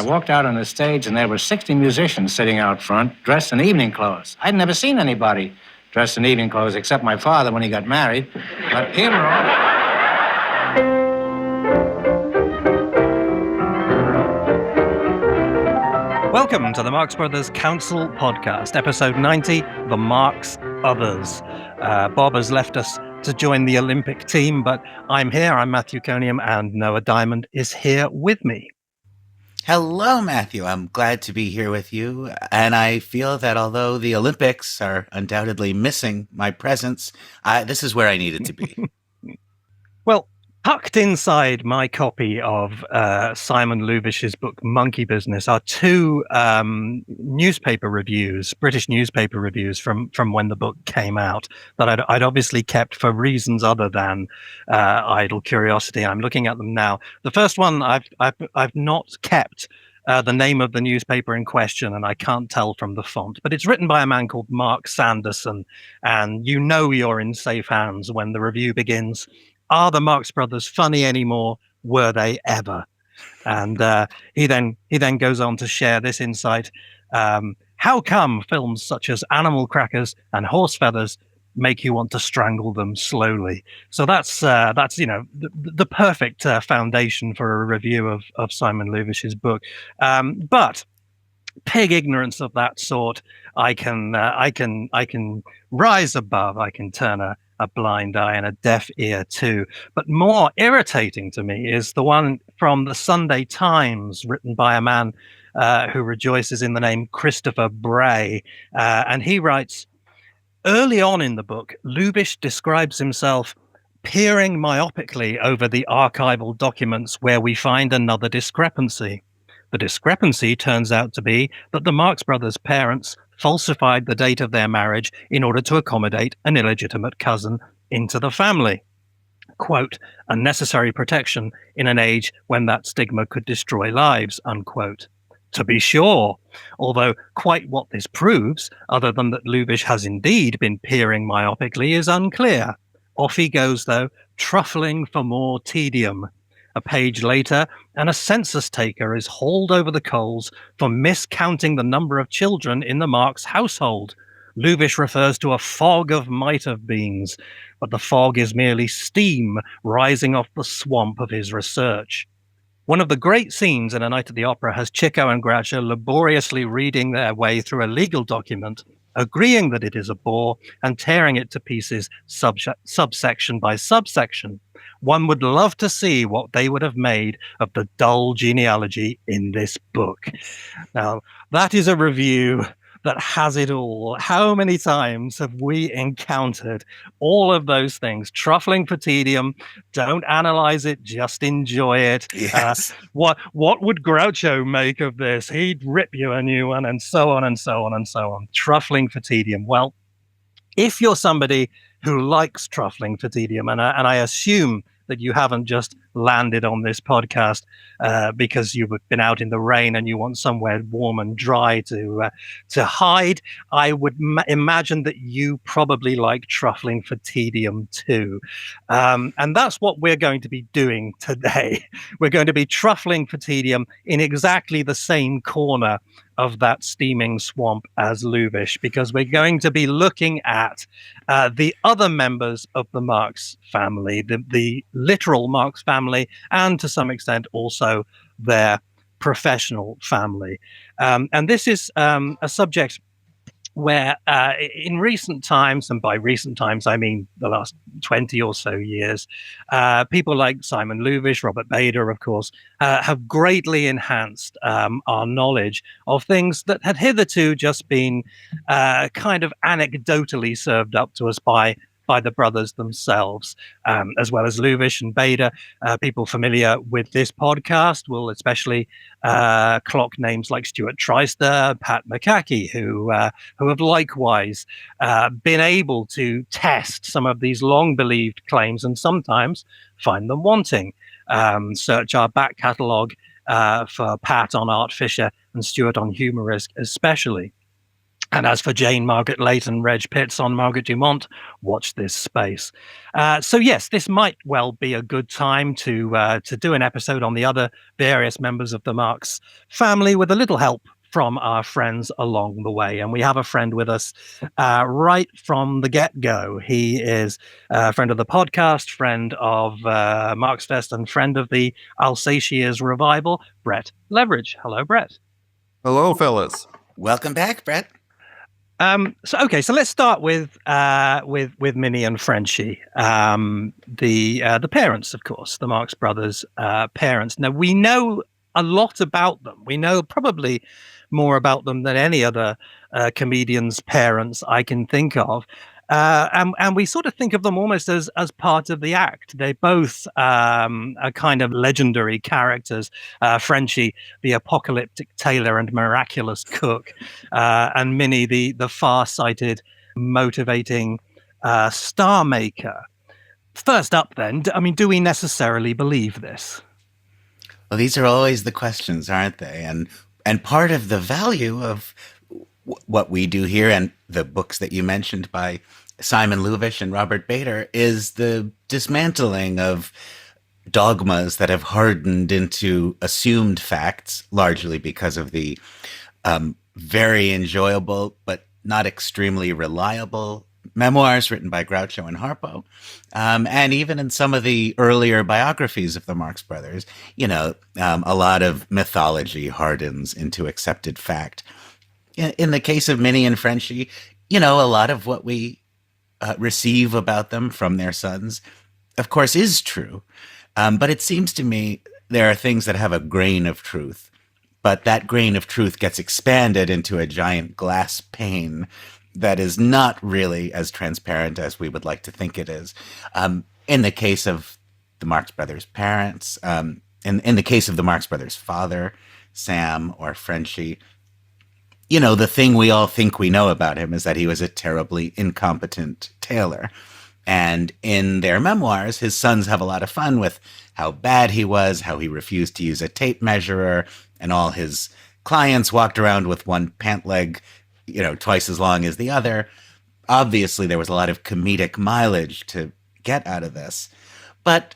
walked out on the stage, and there were 60 musicians sitting out front, dressed in evening clothes. I'd never seen anybody dressed in evening clothes except my father when he got married. But here we're all... Welcome to the Marx Brothers Council Podcast, episode 90, The Marx Others. Bob has left us to join the Olympic team, but I'm here. I'm Matthew Coniam, and Noah Diamond is here with me. Hello, Matthew. I'm glad to be here with you. And I feel that although the Olympics are undoubtedly missing my presence, this is where I needed to be. Well, tucked inside my copy of Simon Lubish's book, Monkey Business, are two newspaper reviews, British newspaper reviews from when the book came out that I'd obviously kept for reasons other than idle curiosity. I'm looking at them now. The first one, I've not kept the name of the newspaper in question, and I can't tell from the font, but it's written by a man called Mark Sanderson, and you know you're in safe hands when the review begins. Are the Marx Brothers funny anymore? Were they ever? And he then goes on to share this insight. How come films such as Animal Crackers and Horse Feathers make you want to strangle them slowly? So that's the perfect foundation for a review of Simon Lubish's book. But pig ignorance of that sort, I can rise above. I can turn a blind eye and a deaf ear too. But more irritating to me is the one from the Sunday Times, written by a man who rejoices in the name Christopher Bray. And he writes, early on in the book, Lubish describes himself peering myopically over the archival documents where we find another discrepancy. The discrepancy turns out to be that the Marx Brothers' parents falsified the date of their marriage in order to accommodate an illegitimate cousin into the family. Quote, a necessary protection in an age when that stigma could destroy lives, unquote. To be sure, although quite what this proves, other than that Lubish has indeed been peering myopically, is unclear. Off he goes, though, truffling for more tedium. A page later, and a census taker is hauled over the coals for miscounting the number of children in the Marx household. Lubish refers to a fog of might-have-beens, but the fog is merely steam rising off the swamp of his research. One of the great scenes in A Night at the Opera has Chico and Groucho laboriously reading their way through a legal document, agreeing that it is a bore and tearing it to pieces subsection by subsection. One would love to see what they would have made of the dull genealogy in this book. Now, that is a review that has it all. How many times have we encountered all of those things? Truffling for tedium, don't analyze it, just enjoy it. Yes. What would Groucho make of this? He'd rip you a new one, and so on and so on and so on. Truffling for tedium. Well, if you're somebody who likes truffling for tedium, and I assume that you haven't just landed on this podcast because you've been out in the rain and you want somewhere warm and dry to hide, I would imagine that you probably like truffling for tedium too. And that's what we're going to be doing today. We're going to be truffling for tedium in exactly the same corner of that steaming swamp as Lubish, because we're going to be looking at the other members of the Marx family, the literal Marx family, and to some extent also their professional family. And this is a subject where in recent times, and by recent times I mean the last 20 or so years, people like Simon Lubish, Robert Bader, of course, have greatly enhanced our knowledge of things that had hitherto just been kind of anecdotally served up to us by the brothers themselves, as well as Lubish and Bader. People familiar with this podcast will especially clock names like Stuart Treister, Pat McCackey, who have likewise been able to test some of these long-believed claims and sometimes find them wanting. Search our back catalogue for Pat on Art Fisher and Stuart on Humorisk especially. And as for Jane Margaret Leighton, Reg Pitts on Margaret Dumont, watch this space. So yes, this might well be a good time to do an episode on the other various members of the Marx family with a little help from our friends along the way. And we have a friend with us right from the get-go. He is a friend of the podcast, friend of Marx Fest, and friend of the Alsatia's revival, Brett Leveridge. Hello, Brett. Hello, fellas. Welcome back, Brett. So let's start with Minnie and Frenchie, the parents, of course, the Marx Brothers' parents. Now, we know a lot about them. We know probably more about them than any other comedian's parents I can think of. And we sort of think of them almost as part of the act. They both are kind of legendary characters. Frenchie, the apocalyptic tailor and miraculous cook, and Minnie, the far-sighted, motivating star maker. First up, then, do we necessarily believe this? Well, these are always the questions, aren't they? And part of the value of what we do here and the books that you mentioned by Simon Luvish and Robert Bader is the dismantling of dogmas that have hardened into assumed facts, largely because of the very enjoyable but not extremely reliable memoirs written by Groucho and Harpo. And even in some of the earlier biographies of the Marx Brothers, a lot of mythology hardens into accepted fact. In the case of Minnie and Frenchie, a lot of what we receive about them from their sons, of course, is true. But it seems to me there are things that have a grain of truth, but that grain of truth gets expanded into a giant glass pane that is not really as transparent as we would like to think it is. In the case of the Marx Brothers' parents, in the case of the Marx Brothers' father, Sam or Frenchie, the thing we all think we know about him is that he was a terribly incompetent tailor. And in their memoirs, his sons have a lot of fun with how bad he was, how he refused to use a tape measure, and all his clients walked around with one pant leg, twice as long as the other. Obviously, there was a lot of comedic mileage to get out of this. But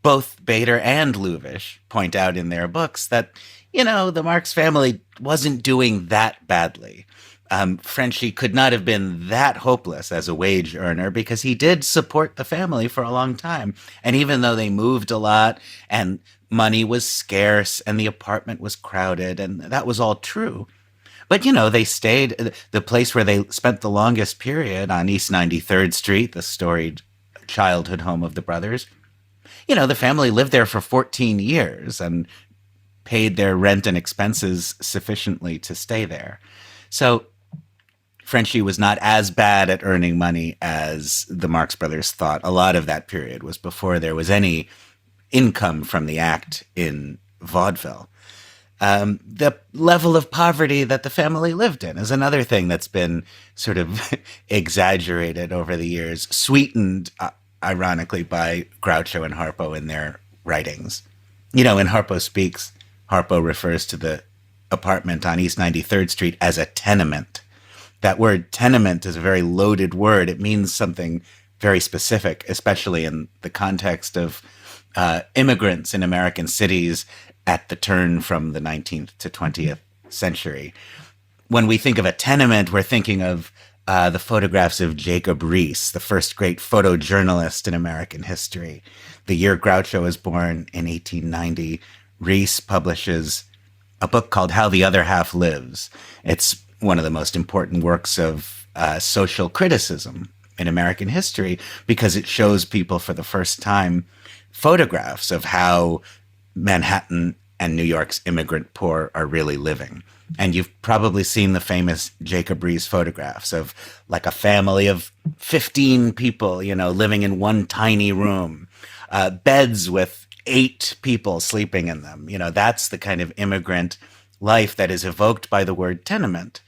both Bader and Luvish point out in their books that, the Marx family wasn't doing that badly. Frenchie could not have been that hopeless as a wage earner because he did support the family for a long time. And even though they moved a lot and money was scarce and the apartment was crowded, and that was all true. But, they stayed, the place where they spent the longest period on East 93rd Street, the storied childhood home of the brothers. The family lived there for 14 years and paid their rent and expenses sufficiently to stay there. So Frenchie was not as bad at earning money as the Marx Brothers thought. A lot of that period was before there was any income from the act in vaudeville. The level of poverty that the family lived in is another thing that's been sort of exaggerated over the years, sweetened, ironically, by Groucho and Harpo in their writings. In Harpo Speaks, Harpo refers to the apartment on East 93rd Street as a tenement. That word tenement is a very loaded word. It means something very specific, especially in the context of immigrants in American cities at the turn from the 19th to 20th century. When we think of a tenement, we're thinking of the photographs of Jacob Riis, the first great photojournalist in American history. The year Groucho was born in 1890, Riis publishes a book called How the Other Half Lives. It's one of the most important works of social criticism in American history because it shows people for the first time photographs of how Manhattan and New York's immigrant poor are really living. And you've probably seen the famous Jacob Riis photographs of like a family of 15 people, living in one tiny room, beds with 8 people sleeping in them. That's the kind of immigrant life that is evoked by the word tenement.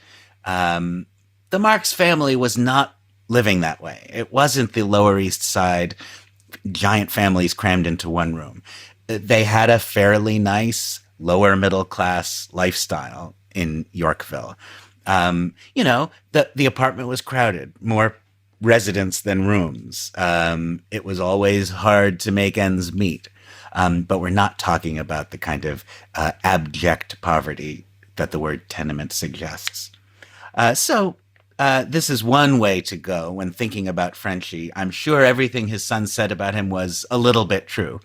The Marx family was not living that way. It wasn't the Lower East Side giant families crammed into one room. They had a fairly nice lower middle class lifestyle in Yorkville. The apartment was crowded, more residents than rooms. It was always hard to make ends meet. But we're not talking about the kind of abject poverty that the word tenement suggests. So this is one way to go when thinking about Frenchie. I'm sure everything his son said about him was a little bit true,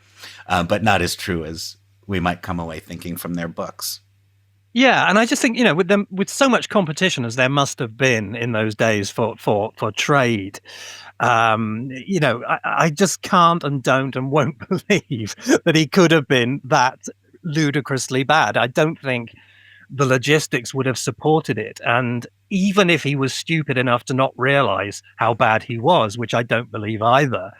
but not as true as we might come away thinking from their books. Yeah, and I just think, with so much competition as there must have been in those days for trade, I just can't and don't and won't believe that he could have been that ludicrously bad. I don't think the logistics would have supported it. And even if he was stupid enough to not realize how bad he was, which I don't believe either,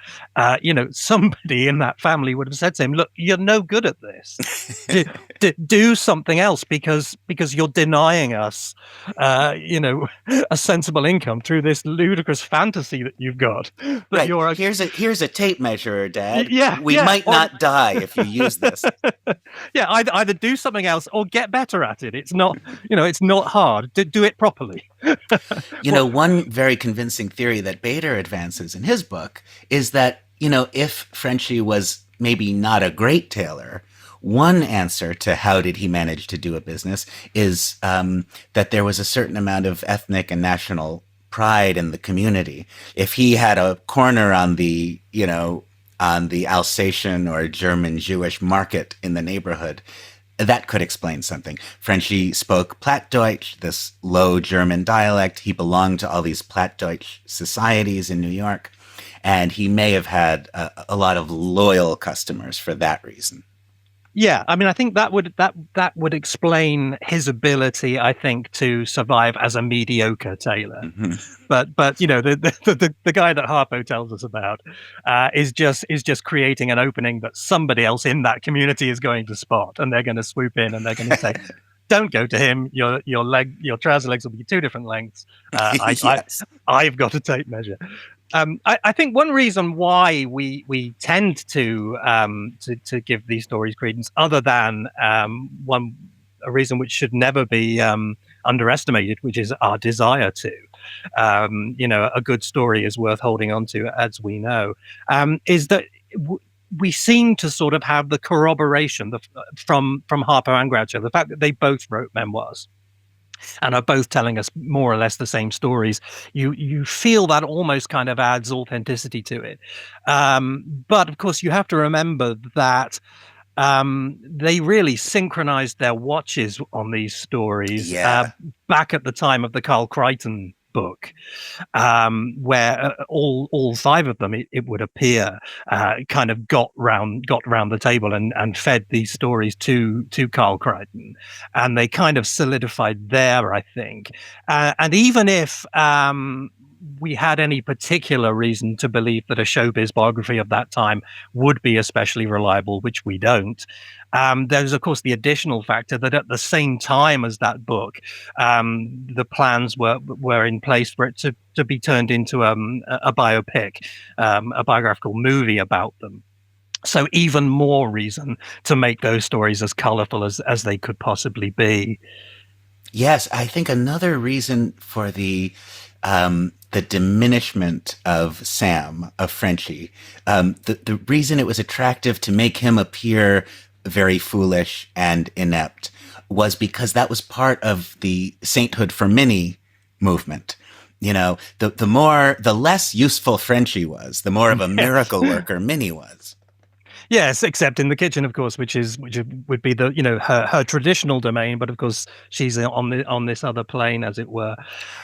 somebody in that family would have said to him, look, you're no good at this. Do something else because you're denying us, a sensible income through this ludicrous fantasy that you've got. Right. Here's a tape measure, Dad. We yeah, might not die if you use this. Yeah, either do something else or get better at it. It's not, it's not hard. Do it properly. One very convincing theory that Bader advances in his book is that, if Frenchie was maybe not a great tailor, one answer to how did he manage to do a business is that there was a certain amount of ethnic and national pride in the community. If he had a corner on the Alsatian or German Jewish market in the neighborhood, that could explain something. Frenchie spoke Plattdeutsch, this low German dialect. He belonged to all these Plattdeutsch societies in New York, and he may have had a lot of loyal customers for that reason. Yeah, I mean, I think that would explain his ability, I think, to survive as a mediocre tailor. Mm-hmm. But the guy that Harpo tells us about is just creating an opening that somebody else in that community is going to spot, and they're going to swoop in and they're going to say, "Don't go to him. Your trouser legs will be 2 different lengths. Yes. I've got a tape measure." I think one reason why we tend to give these stories credence, other than a reason which should never be underestimated, which is our desire to, a good story is worth holding on to, as we know, is that we seem to sort of have the corroboration from Harpo and Groucho, the fact that they both wrote memoirs and are both telling us more or less the same stories. You feel that almost kind of adds authenticity to it. But of course, you have to remember that they really synchronized their watches on these stories back at the time of the Carl Crichton book, where all 5 of them, it would appear, kind of got round the table and fed these stories to Carl Crichton, and they kind of solidified there, I think. And even if we had any particular reason to believe that a showbiz biography of that time would be especially reliable, which we don't, there's of course the additional factor that at the same time as that book, the plans were in place for it to be turned into a biopic, a biographical movie about them. So even more reason to make those stories as colorful as they could possibly be. Yes, I think another reason for the diminishment of Sam, of Frenchie, the reason it was attractive to make him appear very foolish and inept was because that was part of the sainthood for Minnie movement. The less useful Frenchie was, the more of a miracle worker Minnie was. Yes, except in the kitchen, of course, which would be the her traditional domain, but of course she's on this other plane, as it were.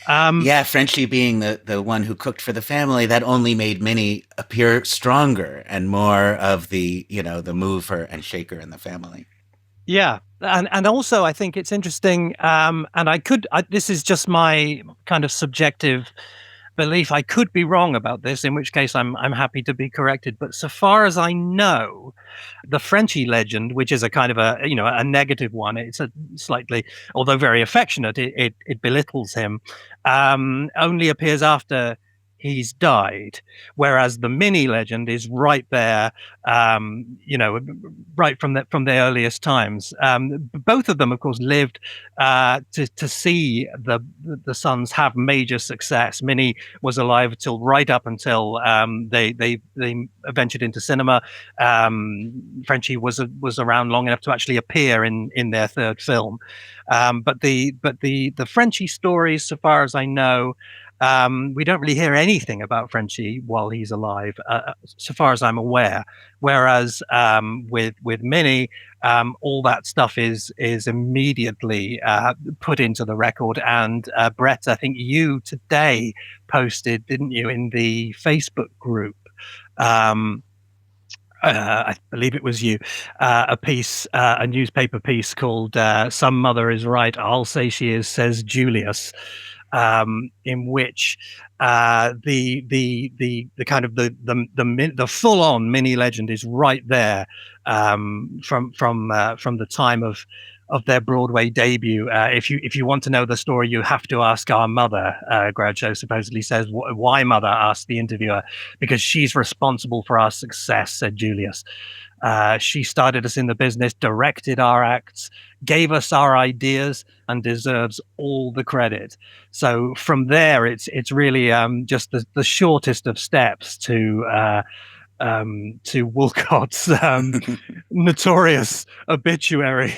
Frenchie being the one who cooked for the family, that only made Minnie appear stronger and more of the the mover and shaker in the family. Yeah, and also I think it's interesting, and this is just my kind of subjective belief. I could be wrong about this, in which case I'm happy to be corrected. But so far as I know, the Frenchie legend, which is a kind of a negative one, it's a slightly, although very affectionate, it belittles him, only appears after he's died, whereas the Minnie legend is right there, right from the earliest times. Both of them, of course, lived to see the sons have major success. Minnie was alive till right up until they ventured into cinema. Frenchie was around long enough to actually appear in their third film. But the Frenchie stories, so far as I know, we don't really hear anything about Frenchie while he's alive, so far as I'm aware. Whereas with Minnie, all that stuff is immediately put into the record. And Brett, I think you today posted, didn't you, in the Facebook group? I believe it was you, a piece, a newspaper piece called "Some Mother Is Right, I'll Say She Is," says Julius, in which the kind of the full on Minnie legend is right there, from the time of their Broadway debut. If you want to know the story, you have to ask our mother. Groucho supposedly says. Why, mother? Asked the interviewer. Because she's responsible for our success, said Julius. She started us in the business, directed our acts, gave us our ideas, and deserves all the credit. So from there, it's really just the shortest of steps to Woolcott's notorious obituary,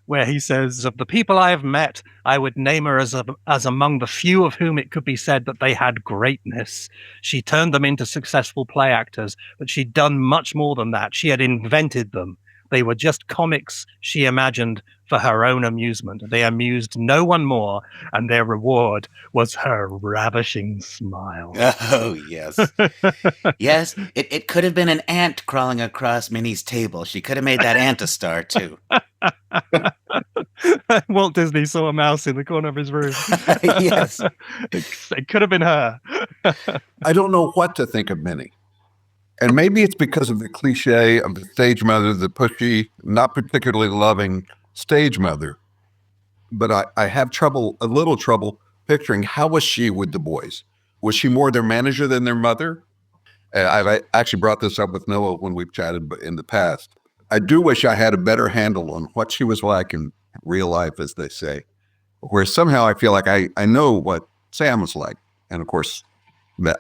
where he says, "Of the people I have met, I would name her as among the few of whom it could be said that they had greatness. She turned them into successful play actors, but she'd done much more than that. She had invented them. They were just comics she imagined for her own amusement. They amused no one more, and their reward was her ravishing smile." Oh, yes. Yes, it could have been an ant crawling across Minnie's table. She could have made that ant a star, too. Walt Disney saw a mouse in the corner of his room. Yes. It could have been her. I don't know what to think of Minnie. And maybe it's because of the cliche of the stage mother, the pushy, not particularly loving stage mother. But I have a little trouble picturing, how was she with the boys? Was she more their manager than their mother? I've actually brought this up with Noah when we've chatted in the past. I do wish I had a better handle on what she was like in real life, as they say, where somehow I feel like I know what Sam was like. And of course,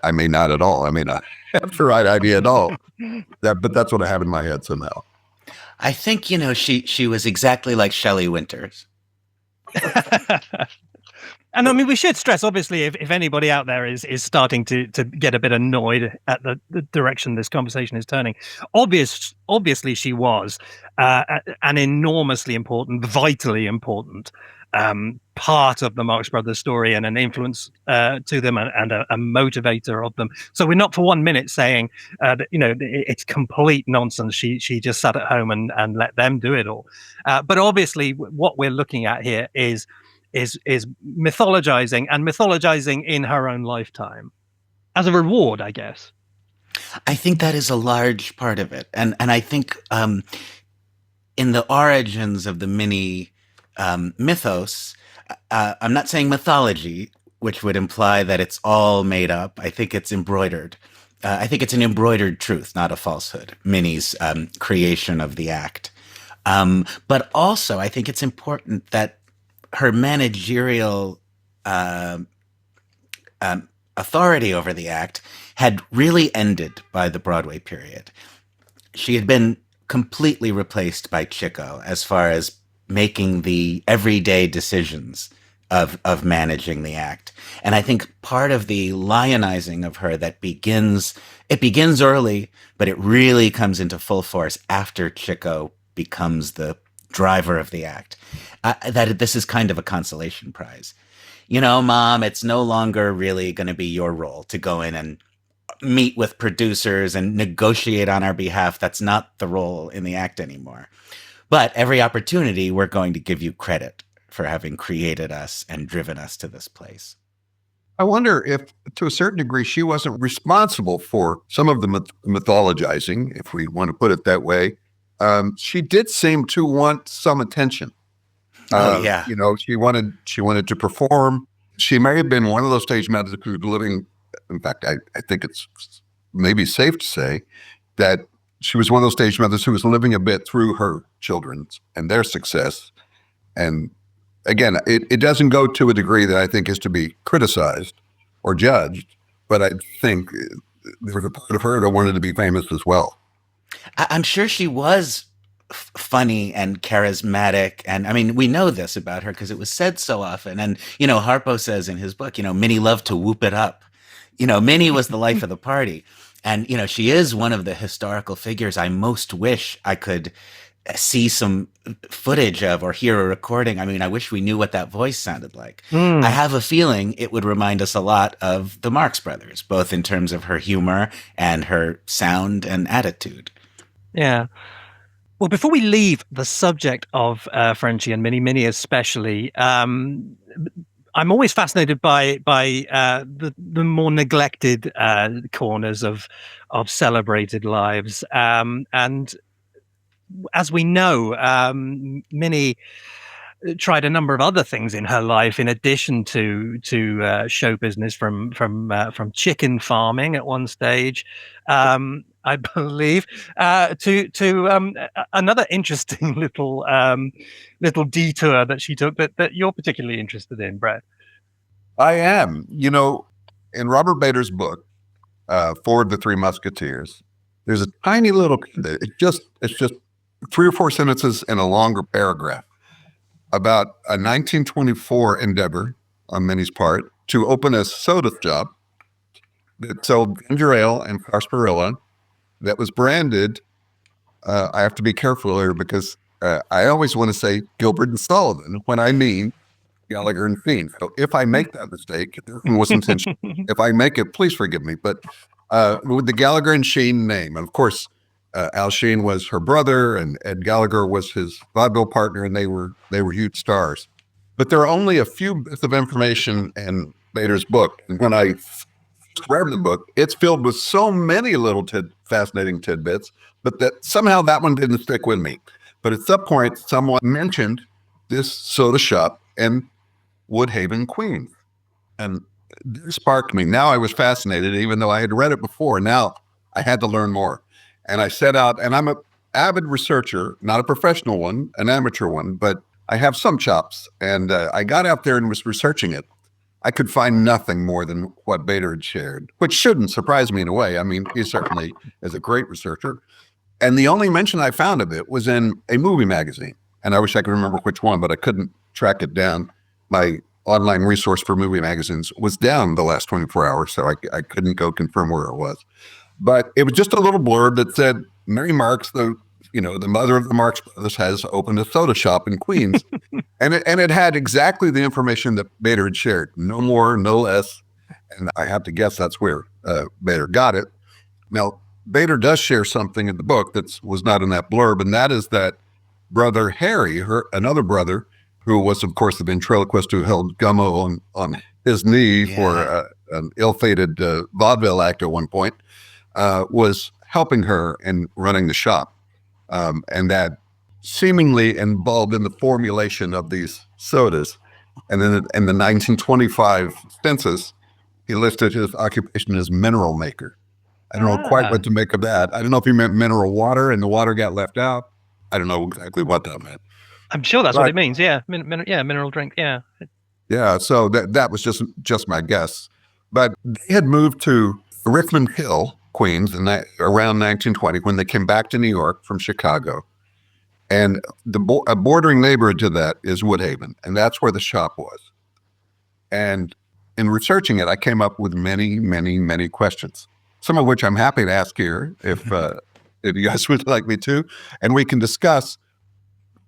I may not at all. I may not have the right idea at all. But that's what I have in my head somehow. I think, she was exactly like Shelley Winters. And I mean, we should stress, obviously, if anybody out there is starting to get a bit annoyed at the direction this conversation is turning, obviously she was an enormously important, vitally important part of the Marx Brothers story, and an influence to them, and a motivator of them. So we're not for 1 minute saying that it's complete nonsense. She just sat at home and let them do it all. But obviously, what we're looking at here is mythologizing in her own lifetime as a reward, I guess. I think that is a large part of it, and I think in the origins of the Minnie mythos, I'm not saying mythology, which would imply that it's all made up. I think it's embroidered. I think it's an embroidered truth, not a falsehood. Minnie's creation of the act, but also I think it's important that her managerial authority over the act had really ended by the Broadway period. She had been completely replaced by Chico as far as making the everyday decisions of managing the act. And I think part of the lionizing of her that begins early, but it really comes into full force after Chico becomes the driver of the act. That this is kind of a consolation prize. Mom, it's no longer really going to be your role to go in and meet with producers and negotiate on our behalf. That's not the role in the act anymore. But every opportunity, we're going to give you credit for having created us and driven us to this place. I wonder if, to a certain degree, she wasn't responsible for some of the mythologizing, if we want to put it that way. She did seem to want some attention. Oh, yeah. She wanted to perform. she may have been one of those stage mothers who's living. In fact, I think it's maybe safe to say that she was one of those stage mothers who was living a bit through her children's and their success. And again, it doesn't go to a degree that I think is to be criticized or judged, but I think there was a part of her that wanted to be famous as well. I'm sure she was funny and charismatic. And I mean, we know this about her because it was said so often. And, Harpo says in his book, Minnie loved to whoop it up. Minnie was the life of the party. And, she is one of the historical figures I most wish I could see some footage of or hear a recording. I mean, I wish we knew what that voice sounded like. I have a feeling it would remind us a lot of the Marx Brothers, both in terms of her humor and her sound and attitude. Yeah. Well, before we leave the subject of Frenchie and Minnie especially, I'm always fascinated by the more neglected corners of celebrated lives. And as we know, Minnie tried a number of other things in her life in addition to show business, from chicken farming at one stage, I believe, to another interesting little detour that she took that you're particularly interested in, Brett. I am. In Robert Bader's book, Forward the Three Musketeers, there's a tiny little, it's just 3 or 4 sentences in a longer paragraph about a 1924 endeavor on Minnie's part to open a soda shop that sold ginger ale and sarsaparilla that was branded. I have to be careful here because I always want to say Gilbert and Sullivan when I mean Gallagher and Shean. So if I make that mistake, it wasn't intentional. If I make it, please forgive me. But with the Gallagher and Shean name, and of course, Al Shean was her brother, and Ed Gallagher was his vaudeville partner, and they were huge stars. But there are only a few bits of information in Bader's book. And when I read the book, it's filled with so many little fascinating tidbits, but that somehow that one didn't stick with me. But at some point, someone mentioned this soda shop in Woodhaven, Queens, and it sparked me. Now I was fascinated, even though I had read it before. Now I had to learn more. And I set out, and I'm an avid researcher, not a professional one, an amateur one, but I have some chops. And I got out there and was researching it. I could find nothing more than what Bader had shared, which shouldn't surprise me in a way. I mean, he certainly is a great researcher. And the only mention I found of it was in a movie magazine. And I wish I could remember which one, but I couldn't track it down. My online resource for movie magazines was down the last 24 hours, so I couldn't go confirm where it was. But it was just a little blurb that said, Mary Marx, the mother of the Marx Brothers, has opened a soda shop in Queens. and it had exactly the information that Bader had shared. No more, no less. And I have to guess that's where Bader got it. Now, Bader does share something in the book that was not in that blurb, and that is that brother Harry, another brother, who was, of course, the ventriloquist who held Gummo on his knee for an ill-fated vaudeville act at one point, was helping her in running the shop. And that seemingly involved in the formulation of these sodas. And then in the 1925 census, he listed his occupation as mineral maker. I don't know quite what to make of that. I don't know if he meant mineral water and the water got left out. I don't know exactly what that meant. I'm sure that's what it means. Yeah. Mineral drink. Yeah. Yeah. So that was just my guess. But they had moved to Richmond Hill, Queens, around 1920 when they came back to New York from Chicago. And a bordering neighborhood to that is Woodhaven, and that's where the shop was. And in researching it, I came up with many, many, many questions, some of which I'm happy to ask here if you guys would like me to, and we can discuss.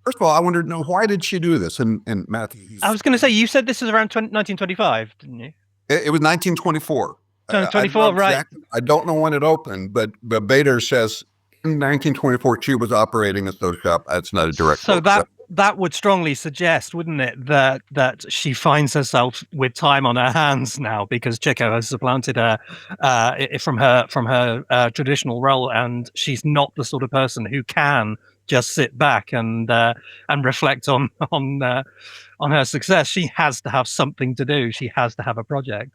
First of all, I wanted to know, why did she do this? And Matthew, I was going to say, you said this was around 1925, didn't you? It was 1924. 1924, right. I don't know when it opened, but Bader says in 1924, she was operating a soda shop. That's not a direct quote. So that would strongly suggest, wouldn't it, that she finds herself with time on her hands now because Chico has supplanted her from her traditional role, and she's not the sort of person who can just sit back and reflect on her success. She has to have something to do. She has to have a project.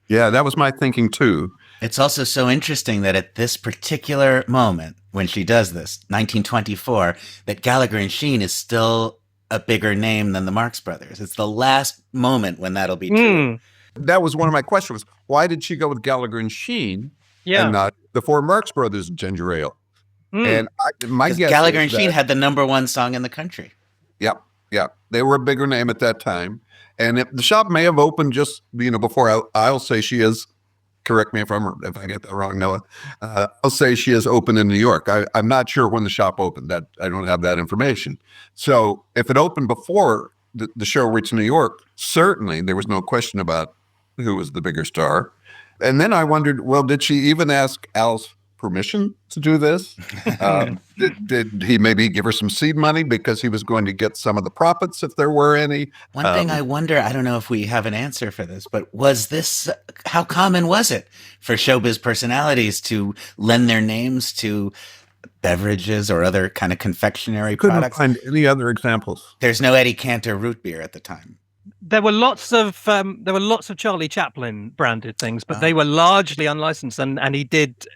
Yeah, that was my thinking too. It's also so interesting that at this particular moment, when she does this, 1924, that Gallagher and Shean is still a bigger name than the Marx Brothers. It's the last moment when that'll be true. That was one of my questions. Why did she go with Gallagher and Shean and not the four Marx Brothers ginger ale? And my guess Gallagher is and Shean had the #1 song in the country. Yep. They were a bigger name at that time. And the shop may have opened just, before. I'll say she is, correct me if I get that wrong, Noah. I'll say she is open in New York. I'm not sure when the shop opened. That I don't have that information. So if it opened before the show reached New York, certainly there was no question about who was the bigger star. And then I wondered, well, did she even ask Al's permission to do this? Did he maybe give her some seed money because he was going to get some of the profits if there were any? One thing I wonder, I don't know if we have an answer for this, but how common was it for showbiz personalities to lend their names to beverages or other kind of confectionery products? Couldn't find any other examples. There's no Eddie Cantor root beer at the time. There were lots of Charlie Chaplin branded things, but they were largely unlicensed, and he did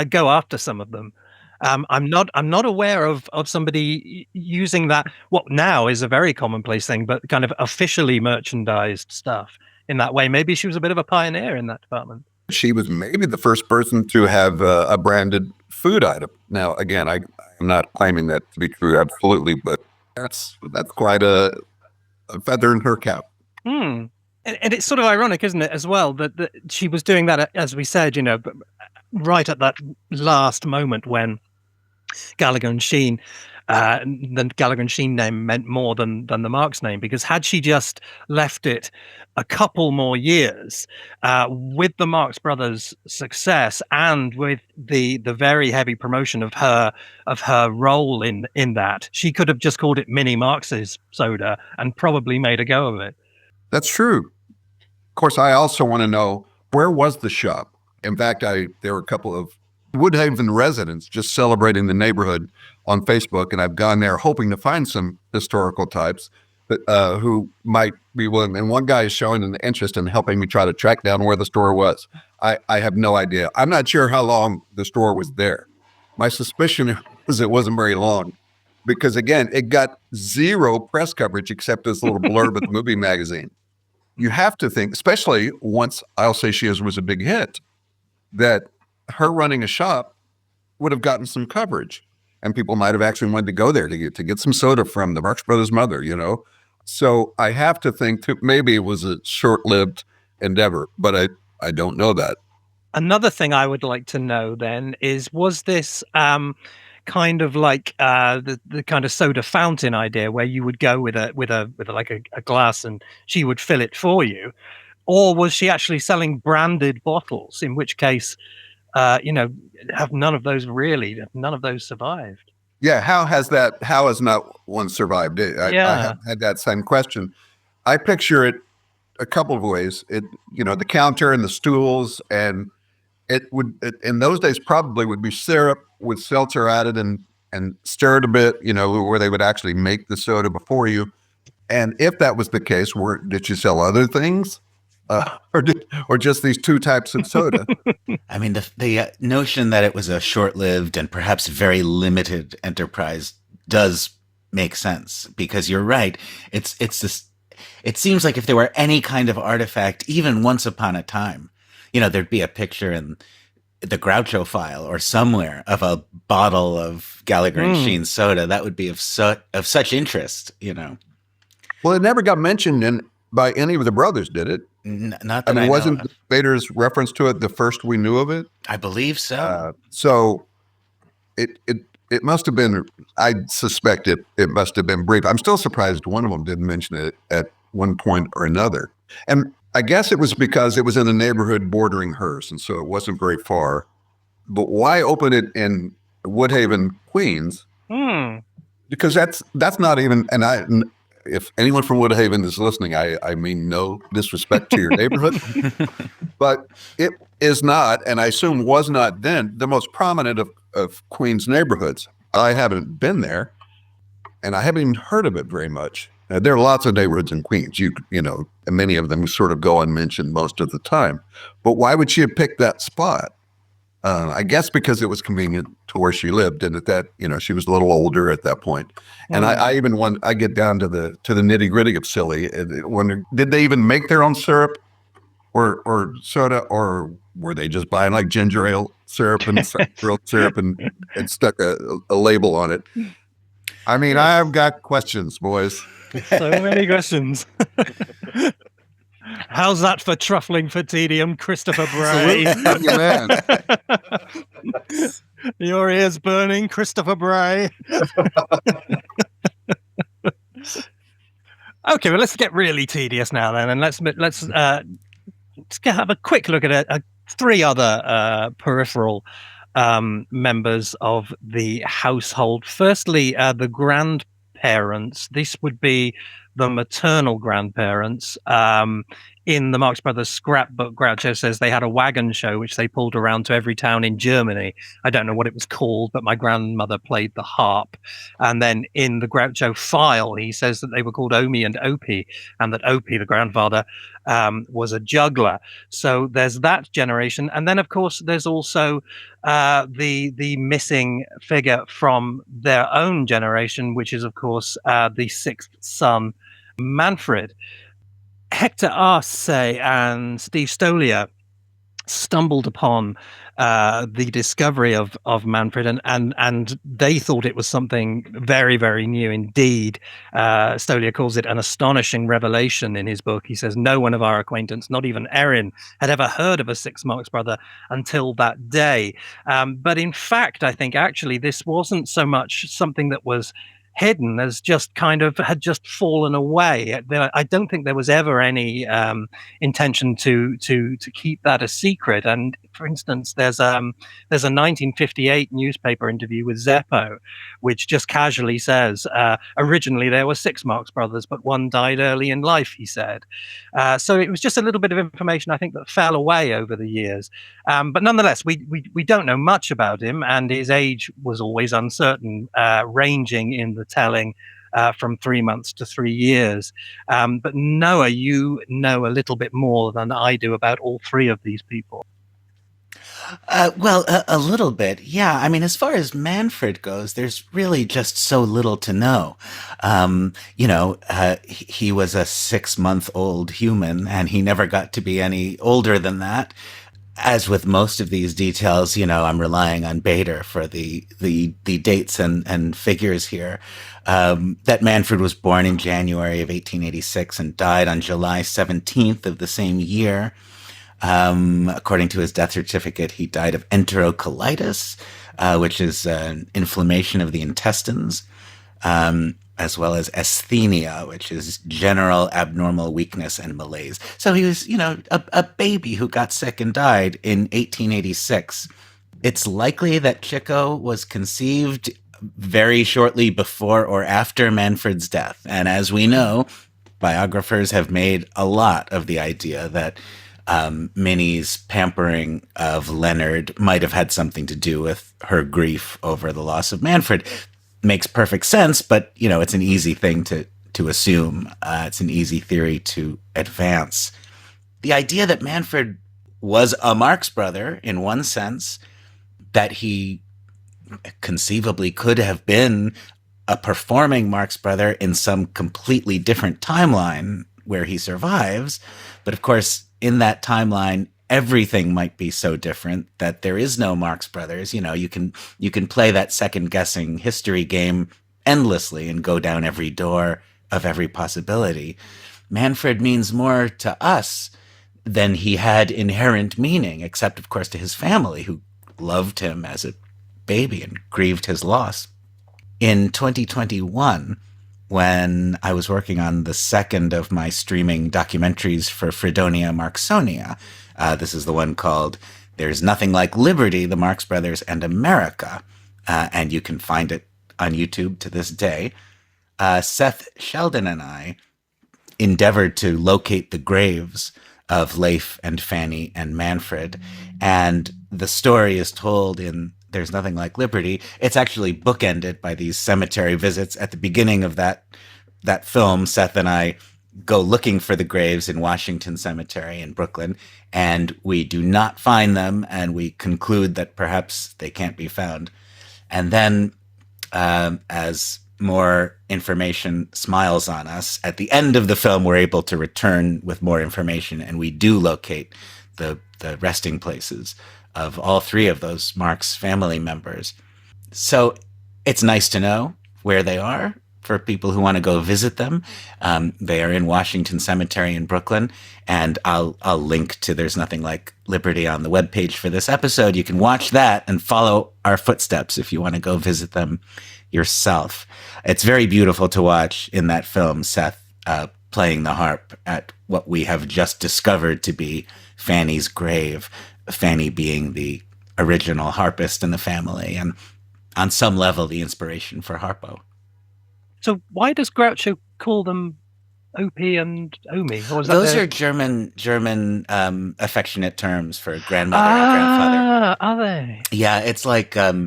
go after some of them. I'm not aware of somebody using that, what now is a very commonplace thing, but kind of officially merchandised stuff in that way. Maybe she was a bit of a pioneer in that department. She was maybe the first person to have a branded food item. Now, again, I'm not claiming that to be true, absolutely, but that's quite a feather in her cap. And it's sort of ironic, isn't it, as well, that she was doing that, as we said, right at that last moment when Gallagher and Shean, the Gallagher and Shean name meant more than the Marx name, because had she just left it a couple more years with the Marx Brothers' success and with the very heavy promotion of her role in that, she could have just called it Minnie Marx's soda and probably made a go of it. That's true. Of course, I also want to know, where was the shop? In fact, there were a couple of Woodhaven residents just celebrating the neighborhood on Facebook, and I've gone there hoping to find some historical types who might be willing. And one guy is showing an interest in helping me try to track down where the store was. I have no idea. I'm not sure how long the store was there. My suspicion is it wasn't very long, because again, it got zero press coverage except this little blurb at the movie magazine. You have to think, especially once I'll Say She Is was a big hit, that her running a shop would have gotten some coverage, and people might have actually wanted to go there to get some soda from the Marx Brothers' mother, So I have to think maybe it was a short-lived endeavor, but I don't know that. Another thing I would like to know then is, was this kind of like the kind of soda fountain idea where you would go with a glass and she would fill it for you, or was she actually selling branded bottles? In which case, have none of those survived? Yeah, how has not one survived? I have had that same question. I picture it a couple of ways. The counter and the stools, and it in those days probably would be syrup with seltzer added and stirred a bit, where they would actually make the soda before you. And if that was the case, did you sell other things? Or just these two types of soda? I mean, the notion that it was a short-lived and perhaps very limited enterprise does make sense, because you're right. It's this. It seems like if there were any kind of artifact, even once upon a time, there'd be a picture in the Groucho file or somewhere of a bottle of Gallagher and Shean soda. That would be of such interest, Well, it never got mentioned by any of the brothers, did it? Not that wasn't Bader's reference to it the first we knew of it? I believe so. So it must have been, I suspect it must have been brief. I'm still surprised one of them didn't mention it at one point or another. And I guess it was because it was in a neighborhood bordering hers, and so it wasn't very far. But why open it in Woodhaven, Queens? Because that's not even, and if anyone from Woodhaven is listening, I mean no disrespect to your neighborhood, but it is not, and I assume was not then, the most prominent of Queens neighborhoods. I haven't been there, and I haven't even heard of it very much. There are lots of neighborhoods in Queens, you know, and many of them sort of go unmentioned most of the time. But why would she have picked that spot? I guess because it was convenient to where she lived, and at that, you know, she was a little older at that point. And I even I get down to the nitty gritty of silly and wonder, did they even make their own syrup or soda, or were they just buying like ginger ale syrup and real syrup and stuck a label on it? I mean, I've got questions, boys. So many questions. How's that for truffling for tedium, Christopher Bray? Man. Your ears burning, Christopher Bray. Okay, well, let's get really tedious now then, and let's have a quick look at three other peripheral members of the household. Firstly, the grandparents. This would be the maternal grandparents. In the Marx Brothers scrapbook, Groucho says they had a wagon show which they pulled around to every town in Germany. I don't know what it was called, but my grandmother played the harp. And then in the Groucho file, he says that they were called Omi and Opie, and that Opie, the grandfather, was a juggler. So there's that generation. And then, of course, there's also the missing figure from their own generation, which is, of course, the sixth son, Manfred. Hector Arce and Steve Stoliar stumbled upon the discovery of Manfred, and they thought it was something very, very new indeed. Stoliar calls it an astonishing revelation in his book. He says no one of our acquaintance, not even Erin, had ever heard of a sixth Marx brother until that day. But in fact, I think actually this wasn't so much something that was hidden as just kind of had just fallen away. I don't think there was ever any intention to keep that a secret. And for instance, there's a 1958 newspaper interview with Zeppo, which just casually says, originally there were six Marx brothers, but one died early in life, he said. So it was just a little bit of information, I think, that fell away over the years. But nonetheless, we don't know much about him, and his age was always uncertain, ranging in the telling from 3 months to 3 years. But Noah, you know a little bit more than I do about all three of these people. Well, a little bit, yeah. I mean, as far as Manfred goes, there's really just so little to know. He was a 6-month-old human, and he never got to be any older than that. As with most of these details, I'm relying on Bader for the dates and figures here. That Manfred was born in January of 1886 and died on July 17th of the same year. According to his death certificate, he died of enterocolitis, which is an inflammation of the intestines, as well as asthenia, which is general abnormal weakness and malaise. So he was, a baby who got sick and died in 1886. It's likely that Chico was conceived very shortly before or after Manfred's death. And as we know, biographers have made a lot of the idea that Minnie's pampering of Leonard might have had something to do with her grief over the loss of Manfred. Makes perfect sense, but it's an easy thing to assume. It's an easy theory to advance. The idea that Manfred was a Marx brother in one sense, that he conceivably could have been a performing Marx brother in some completely different timeline where he survives, but of course in that timeline everything might be so different that there is no Marx Brothers. You can play that second guessing history game endlessly and go down every door of every possibility. Manfred means more to us than he had inherent meaning, except of course to his family, who loved him as a baby and grieved his loss. In 2021, when I was working on the second of my streaming documentaries for Fredonia Marxonia, this is the one called There's Nothing Like Liberty, the Marx Brothers and America. And you can find it on YouTube to this day. Seth Sheldon and I endeavored to locate the graves of Leif and Fanny and Manfred. And the story is told in There's Nothing Like Liberty, it's actually bookended by these cemetery visits. At the beginning of that film, Seth and I go looking for the graves in Washington Cemetery in Brooklyn, and we do not find them, and we conclude that perhaps they can't be found. And then, as more information smiles on us, at the end of the film, we're able to return with more information, and we do locate the resting places of all three of those Marx family members. So it's nice to know where they are for people who want to go visit them. They are in Washington Cemetery in Brooklyn, and I'll link to There's Nothing Like Liberty on the webpage for this episode. You can watch that and follow our footsteps if you want to go visit them yourself. It's very beautiful to watch in that film, Seth playing the harp at what we have just discovered to be Fanny's grave, Fanny being the original harpist in the family, and on some level, the inspiration for Harpo. So why does Groucho call them Opie and Omi? Or is that Those are German affectionate terms for grandmother and grandfather. Are they? Yeah, it's like Bubby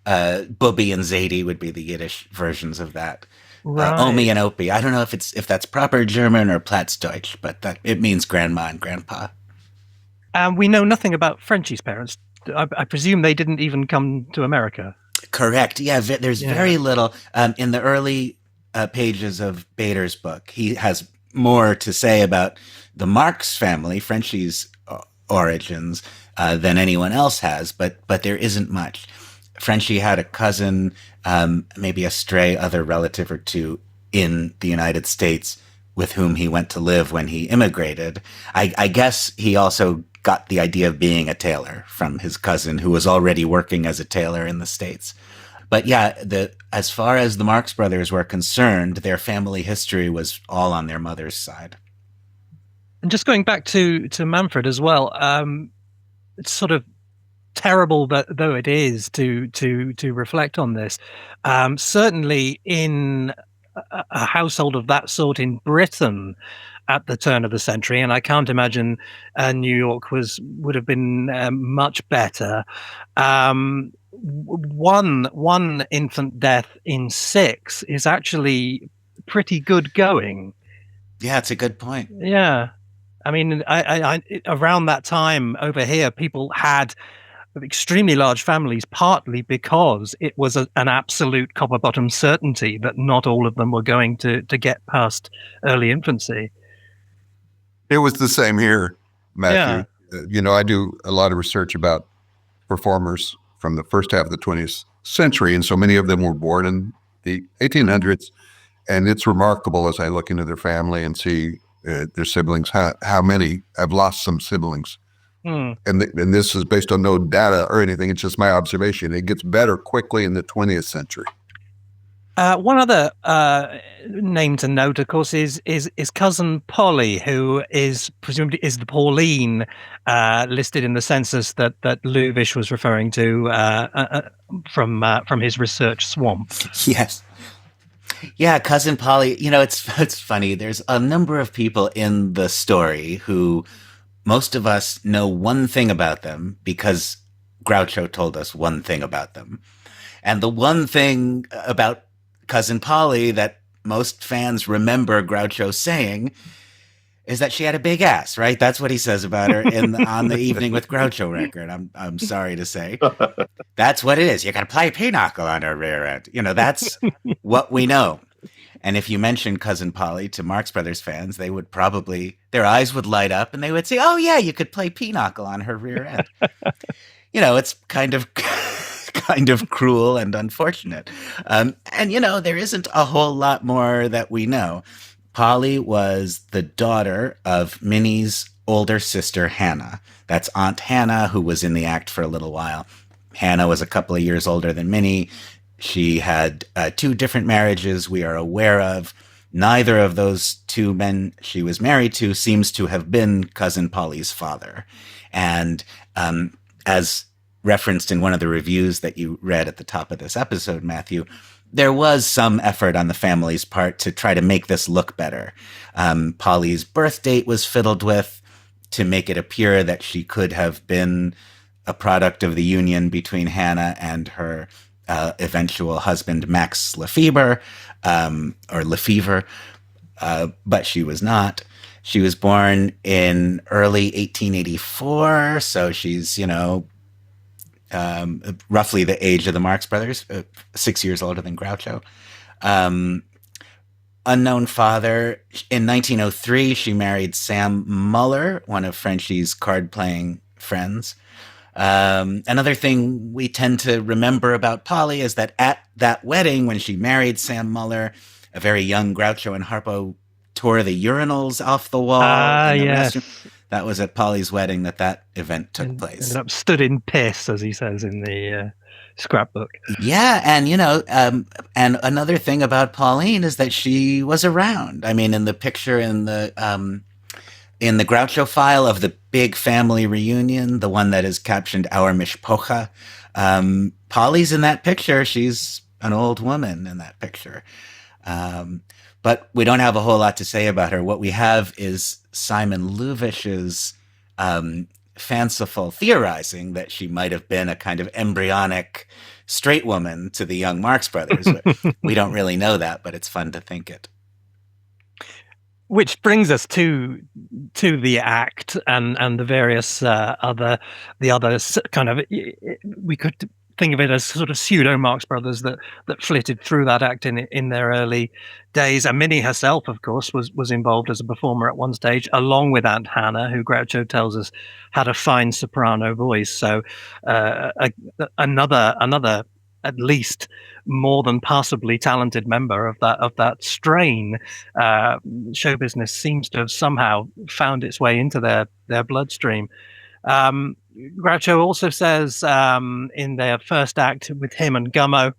and Zadie would be the Yiddish versions of that. Right. Omi and Opie. I don't know if that's proper German or Plattdeutsch, but it means grandma and grandpa. We know nothing about Frenchie's parents. I presume they didn't even come to America. Correct. Yeah, there's very little. In the early pages of Bader's book, he has more to say about the Marx family, Frenchie's origins, than anyone else has, but there isn't much. Frenchie had a cousin, maybe a stray other relative or two in the United States with whom he went to live when he immigrated. I guess he also got the idea of being a tailor from his cousin who was already working as a tailor in the States. But yeah, as far as the Marx brothers were concerned, their family history was all on their mother's side. And just going back to Manfred as well, it's sort of terrible though it is to reflect on this. Certainly in a household of that sort in Britain at the turn of the century, and I can't imagine New York would have been much better. One infant death in 6 is actually pretty good going. Yeah, it's a good point. Yeah, I mean, I around that time over here, people had extremely large families, partly because it was an absolute copper bottom certainty that not all of them were going to get past early infancy. It was the same here, Matthew. Yeah. I do a lot of research about performers from the first half of the 20th century, and so many of them were born in the 1800s. And it's remarkable as I look into their family and see their siblings, how many have lost some siblings. And this is based on no data or anything. It's just my observation. It gets better quickly in the 20th century. One other name to note, of course, is cousin Polly, who is presumably is the Pauline listed in the census that Lou Levy was referring to from his research swamp. Yes. Yeah, cousin Polly. It's funny. There's a number of people in the story who most of us know one thing about them because Groucho told us one thing about them. And the one thing about cousin Polly that most fans remember Groucho saying is that she had a big ass, right? That's what he says about her on the Evening with Groucho record. I'm sorry to say. That's what it is. You can play pinochle on her rear end. That's what we know. And if you mention cousin Polly to Marx Brothers fans, they would probably, their eyes would light up and they would say, oh yeah, you could play pinochle on her rear end. It's kind of cruel and unfortunate. And there isn't a whole lot more that we know. Polly was the daughter of Minnie's older sister, Hannah. That's Aunt Hannah, who was in the act for a little while. Hannah was a couple of years older than Minnie. She had 2 different marriages we are aware of. Neither of those 2 men she was married to seems to have been cousin Polly's father. And as referenced in one of the reviews that you read at the top of this episode, Matthew, there was some effort on the family's part to try to make this look better. Polly's birth date was fiddled with to make it appear that she could have been a product of the union between Hannah and her eventual husband, Max Lefebvre, or Lefevre, but she was not. She was born in early 1884, so she's, roughly the age of the Marx Brothers, 6 years older than Groucho. Unknown father. In 1903, she married Sam Muller, one of Frenchie's card-playing friends. Another thing we tend to remember about Polly is that at that wedding, when she married Sam Muller, a very young Groucho and Harpo tore the urinals off the wall in the restroom. That was at Polly's wedding that event took place. Ended up stood in piss, as he says in the scrapbook. Yeah, and and another thing about Pauline is that she was around. I mean, in the picture in the Groucho file of the big family reunion, the one that is captioned "Our Mishpocha," Polly's in that picture. She's an old woman in that picture. But we don't have a whole lot to say about her. What we have is Simon Luvish's fanciful theorizing that she might have been a kind of embryonic straight woman to the young Marx Brothers. We don't really know that, but it's fun to think it. Which brings us to the act and the various other kind of, we could think of it as sort of pseudo Marx Brothers that flitted through that act in their early days. And Minnie herself, of course, was involved as a performer at one stage, along with Aunt Hannah, who Groucho tells us had a fine soprano voice. So another at least more than passably talented member of that strain. Show business seems to have somehow found its way into their bloodstream. Groucho also says in their first act with him and Gummo,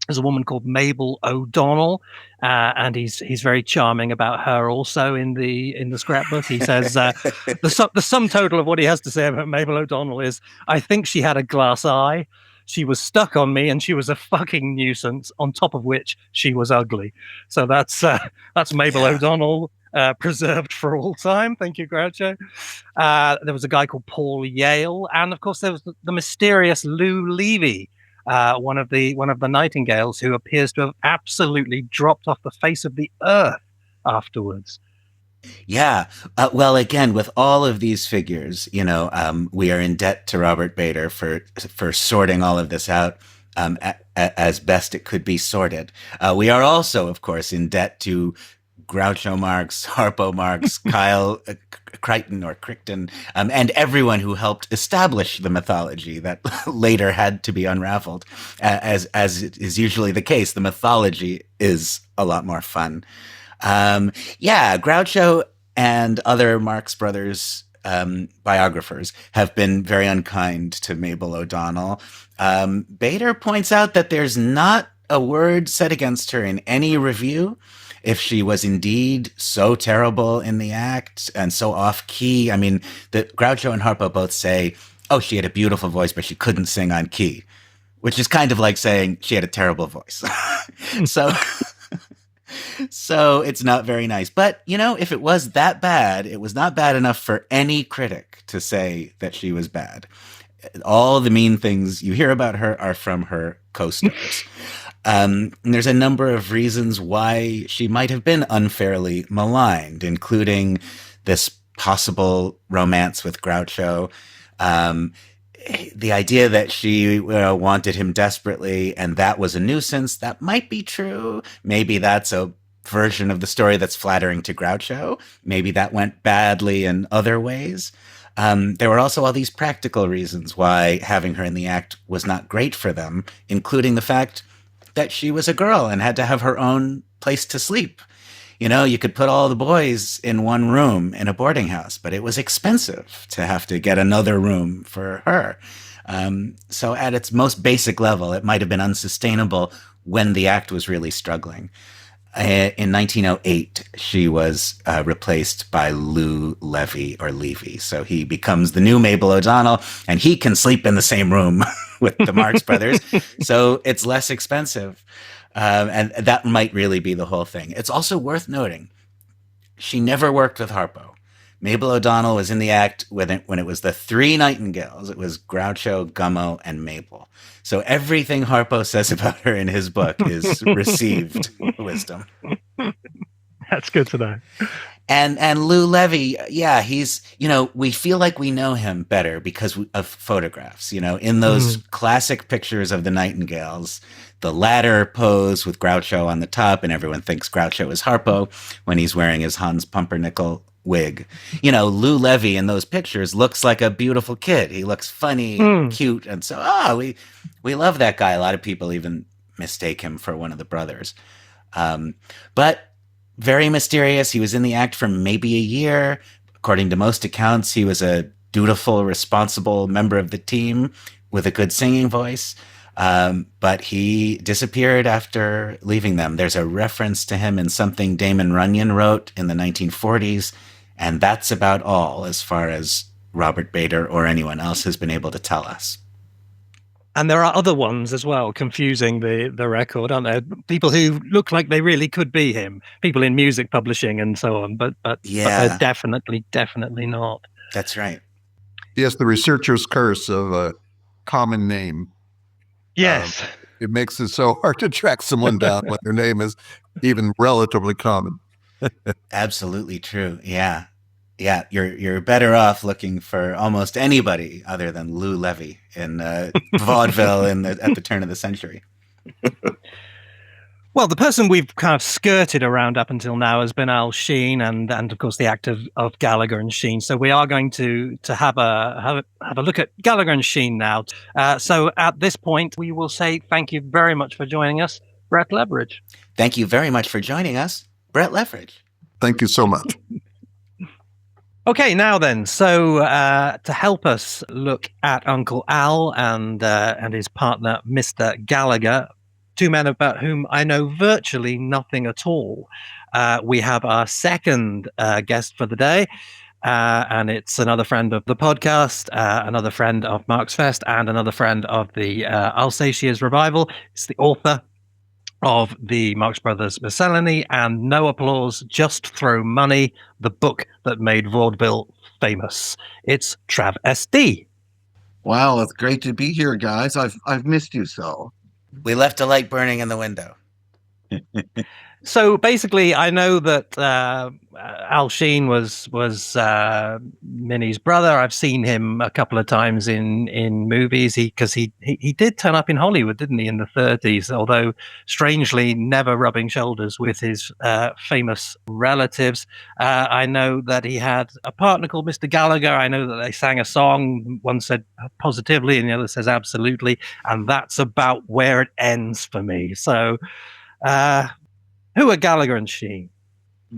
there's a woman called Mabel O'Donnell, and he's very charming about her also in the scrapbook. He says the sum total of what he has to say about Mabel O'Donnell is, I think she had a glass eye, she was stuck on me, and she was a fucking nuisance, on top of which she was ugly. So that's Mabel O'Donnell preserved for all time. Thank you, Groucho. There was a guy called Paul Yale, and of course there was the mysterious Lou Levy, one of the Nightingales, who appears to have absolutely dropped off the face of the earth afterwards. Yeah. Well, again, with all of these figures, we are in debt to Robert Bader for sorting all of this out as best it could be sorted. We are also, of course, in debt to Groucho Marx, Harpo Marx, Kyle Crichton, and everyone who helped establish the mythology that later had to be unraveled. As is usually the case, the mythology is a lot more fun. Groucho and other Marx Brothers biographers have been very unkind to Mabel O'Donnell. Bader points out that there's not a word said against her in any review. If she was indeed so terrible in the act and so off key, I mean, that Groucho and Harpo both say, oh, she had a beautiful voice, but she couldn't sing on key, which is kind of like saying she had a terrible voice. So it's not very nice. But, if it was that bad, it was not bad enough for any critic to say that she was bad. All the mean things you hear about her are from her co-stars. And there's a number of reasons why she might have been unfairly maligned, including this possible romance with Groucho, the idea that she wanted him desperately and that was a nuisance. That might be true. Maybe that's a version of the story that's flattering to Groucho. Maybe that went badly in other ways. There were also all these practical reasons why having her in the act was not great for them, including the fact that she was a girl and had to have her own place to sleep. You could put all the boys in one room in a boarding house, but it was expensive to have to get another room for her. So at its most basic level, it might have been unsustainable when the act was really struggling. In 1908, she was replaced by Lou Levy or Levy. So he becomes the new Mabel O'Donnell, and he can sleep in the same room with the Marx Brothers. So it's less expensive. And that might really be the whole thing. It's also worth noting, she never worked with Harpo Mabel O'Donnell was in the act when it was the three Nightingales. It was Groucho, Gummo, and Mabel. So everything Harpo says about her in his book is received wisdom. That's good to know. And Lou Levy, yeah, he's, we feel like we know him better because of photographs, in those classic pictures of the Nightingales, the ladder pose with Groucho on the top, and everyone thinks Groucho is Harpo when he's wearing his Hans Pumpernickel wig. Lou Levy in those pictures looks like a beautiful kid. He looks funny, and cute, and so, we love that guy. A lot of people even mistake him for one of the brothers. But very mysterious. He was in the act for maybe a year. According to most accounts, he was a dutiful, responsible member of the team with a good singing voice. But he disappeared after leaving them. There's a reference to him in something Damon Runyon wrote in the 1940s. And that's about all as far as Robert Bader or anyone else has been able to tell us. And there are other ones as well, confusing the record, aren't there? People who look like they really could be him. People in music publishing and so on, but they're definitely not. That's right. Yes, the researcher's curse of a common name. Yes. It makes it so hard to track someone down when their name is even relatively common. Absolutely true. Yeah. Yeah, you're better off looking for almost anybody other than Lou Levy in vaudeville at the turn of the century. Well, the person we've kind of skirted around up until now has been Al Shean, and of course the act of Gallagher and Shean. So we are going to have a look at Gallagher and Shean now. So at this point, we will say thank you very much for joining us, Brett Leveridge. Thank you very much for joining us, Brett Leveridge. Thank you so much. Okay, now then, so to help us look at Uncle Al and his partner, Mr. Gallagher, two men about whom I know virtually nothing at all, we have our second guest for the day, and it's another friend of the podcast, another friend of Marx Fest, and another friend of the Alsatia's Revival. It's the author of the Marx Brothers Miscellany and No Applause, Just Throw Money, the book that made vaudeville famous. It's Trav S.D. Wow, it's great to be here, guys. I've missed you so. We left a light burning in the window. So basically, I know that Al Shean was Minnie's brother. I've seen him a couple of times in movies. Because he did turn up in Hollywood, didn't he, in the 30s? Although strangely, never rubbing shoulders with his famous relatives. I know that he had a partner called Mr. Gallagher. I know that they sang a song. One said positively, and the other says absolutely, and that's about where it ends for me. So. Who are Gallagher and Shean?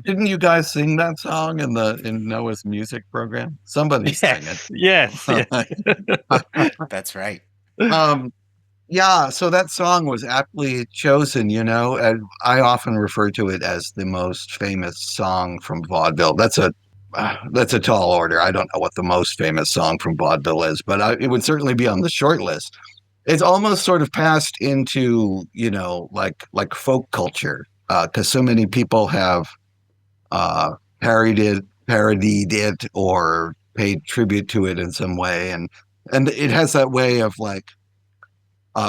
Didn't you guys sing that song in Noah's music program? Somebody sang it. Yes. That's right. Yeah, so that song was aptly chosen, and I often refer to it as the most famous song from vaudeville. That's a tall order. I don't know what the most famous song from vaudeville is, but it would certainly be on the short list. It's almost sort of passed into, like folk culture, because so many people have parodied it or paid tribute to it in some way, and it has that way of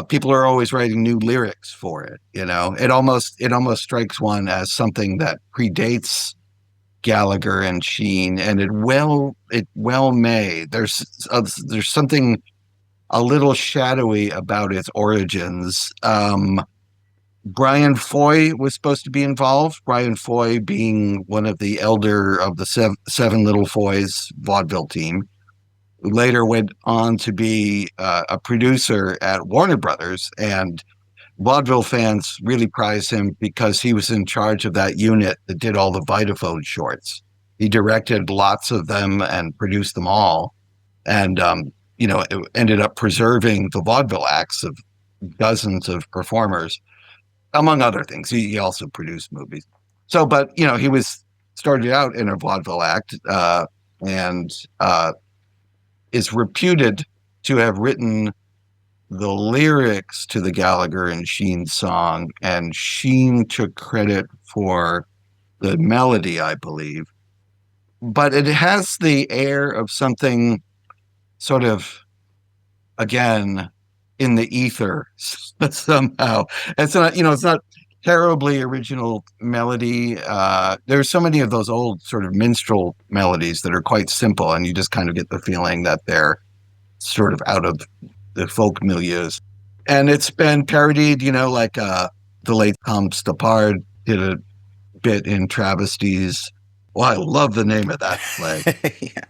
people are always writing new lyrics for it. It almost strikes one as something that predates Gallagher and Shean, and it well may. There's something a little shadowy about its origins. Brian Foy was supposed to be involved. Brian Foy being one of the elder of the Seven Little Foys vaudeville team, who later went on to be a producer at Warner Brothers. And vaudeville fans really prize him because he was in charge of that unit that did all the Vitaphone shorts. He directed lots of them and produced them all. And, it ended up preserving the vaudeville acts of dozens of performers, among other things. He also produced movies. So, but, he was started out in a vaudeville act and is reputed to have written the lyrics to the Gallagher and Shean song, and Shean took credit for the melody, I believe. but it has the air of something sort of, again, in the ether somehow. It's not, it's not terribly original melody. There's so many of those old sort of minstrel melodies that are quite simple, and you just kind of get the feeling that they're sort of out of the folk milieus. And it's been parodied, like the late Tom Stoppard did a bit in Trav S.D's. Well, I love the name of that play. Yeah.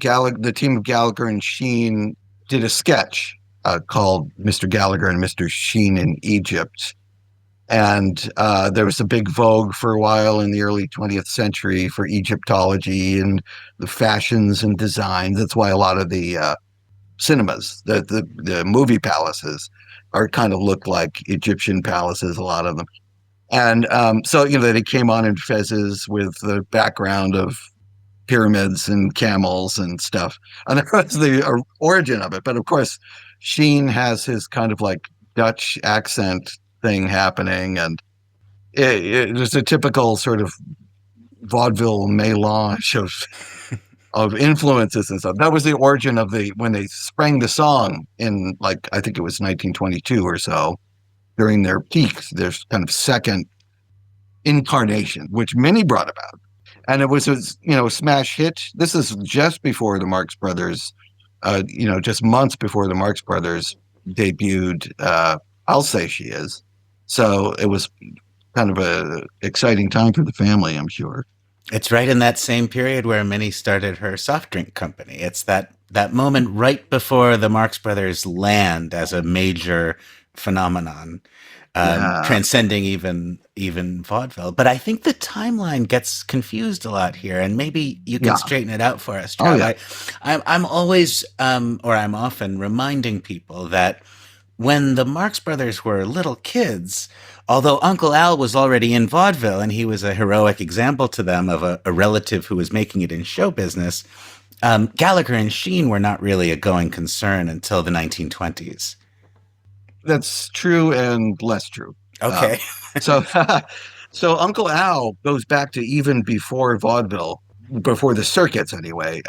The team of Gallagher and Shean did a sketch called Mr. Gallagher and Mr. Shean in Egypt. And there was a big vogue for a while in the early 20th century for Egyptology and the fashions and designs. That's why a lot of the cinemas, the movie palaces, are kind of look like Egyptian palaces, a lot of them. And so they came on in fezzes with the background of pyramids and camels and stuff. And that was the origin of it. But of course, Shean has his kind of like Dutch accent thing happening. And there's a typical sort of vaudeville melange of influences and stuff. That was the origin of when they sprang the song in, like, I think it was 1922 or so, during their peak, their kind of second incarnation, which Minnie brought about. And it was a smash hit. This is just before the Marx Brothers, just months before the Marx Brothers debuted I'll Say She Is. So it was kind of a exciting time for the family, I'm sure. It's right in that same period where Minnie started her soft drink company. It's that moment right before the Marx Brothers land as a major phenomenon, transcending even vaudeville. But I think the timeline gets confused a lot here, and maybe you can straighten it out for us, Trav. Oh, yeah. I'm always, or I'm often reminding people that when the Marx Brothers were little kids, although Uncle Al was already in vaudeville and he was a heroic example to them of a relative who was making it in show business, Gallagher and Shean were not really a going concern until the 1920s. That's true and less true. Okay. So Uncle Al goes back to even before vaudeville, before the circuits anyway.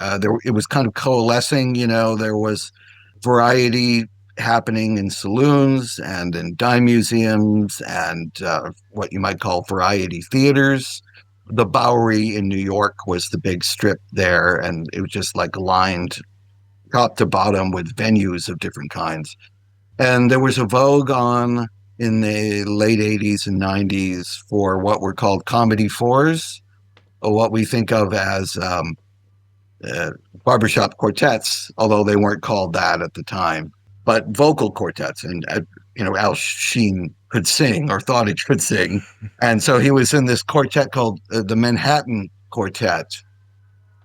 It was kind of coalescing, there was variety happening in saloons and in dime museums and what you might call variety theaters. The Bowery in New York was the big strip there, and it was just like lined top to bottom with venues of different kinds. And there was a vogue on in the late 80s and 90s for what were called comedy fours, or what we think of as barbershop quartets, although they weren't called that at the time, but vocal quartets. And, Al Shean could sing, or thought he could sing. And so he was in this quartet called the Manhattan Quartet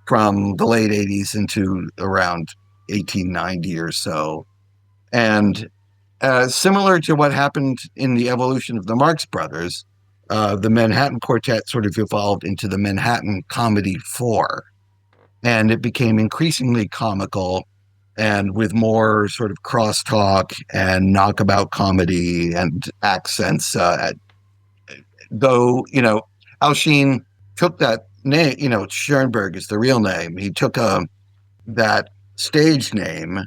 from the late 80s into around 1890 or so. And similar to what happened in the evolution of the Marx Brothers, the Manhattan Quartet sort of evolved into the Manhattan Comedy Four. And it became increasingly comical and with more sort of crosstalk and knockabout comedy and accents. Though, Al Shean took that name, Schoenberg is the real name. He took that stage name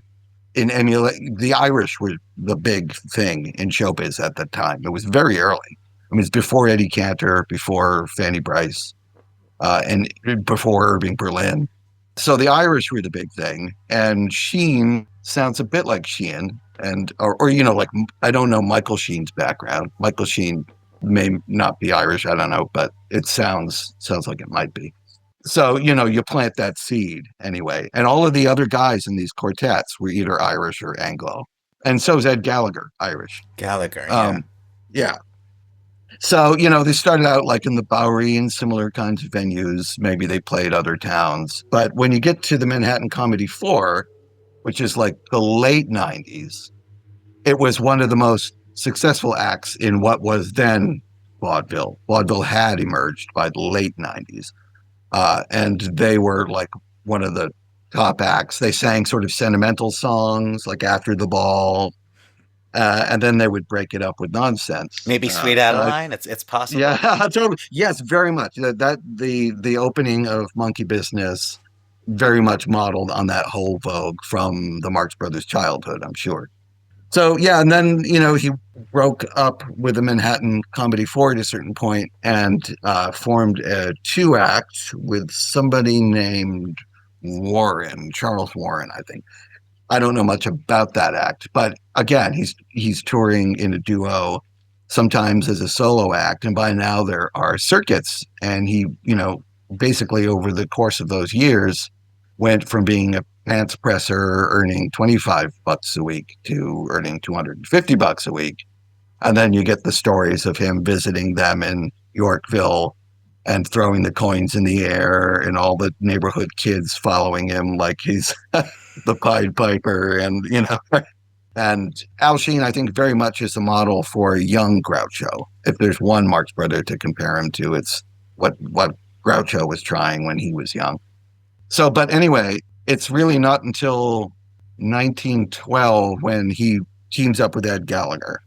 in emulate. The Irish were the big thing in showbiz at the time. It was very early. I mean, it's before Eddie Cantor, before Fanny Bryce, and before Irving Berlin. So the Irish were the big thing, and Shean sounds a bit like Sheehan, and or like, I don't know Michael Sheen's background. Michael Shean may not be Irish, I don't know, but it sounds like it might be. So, you plant that seed anyway. And all of the other guys in these quartets were either Irish or Anglo. And so is Ed Gallagher, Irish. Gallagher, yeah. So, they started out like in the Bowery and similar kinds of venues. Maybe they played other towns. But when you get to the Manhattan Comedy Four, which is like the late 90s, it was one of the most successful acts in what was then vaudeville. Vaudeville had emerged by the late 90s. And they were like one of the top acts. They sang sort of sentimental songs like After the Ball. and then they would break it up with nonsense. Maybe Sweet Adeline. It's possible. Yeah, totally. Yes, very much. That the opening of Monkey Business very much modeled on that whole vogue from the Marx Brothers' childhood, I'm sure. So yeah, and then he broke up with the Manhattan Comedy Four at a certain point and formed a 2-act with somebody named Warren, Charles Warren, I think. I don't know much about that act, but again, he's touring in a duo, sometimes as a solo act, and by now there are circuits, and he, basically over the course of those years, went from being a pants presser earning $25 a week to earning $250 a week, and then you get the stories of him visiting them in Yorkville and throwing the coins in the air, and all the neighborhood kids following him like he's the Pied Piper, and and Al Shean, I think, very much is a model for a young Groucho. If there's one Marx Brother to compare him to, it's what Groucho was trying when he was young. So, but anyway, it's really not until 1912 when he teams up with Ed Gallagher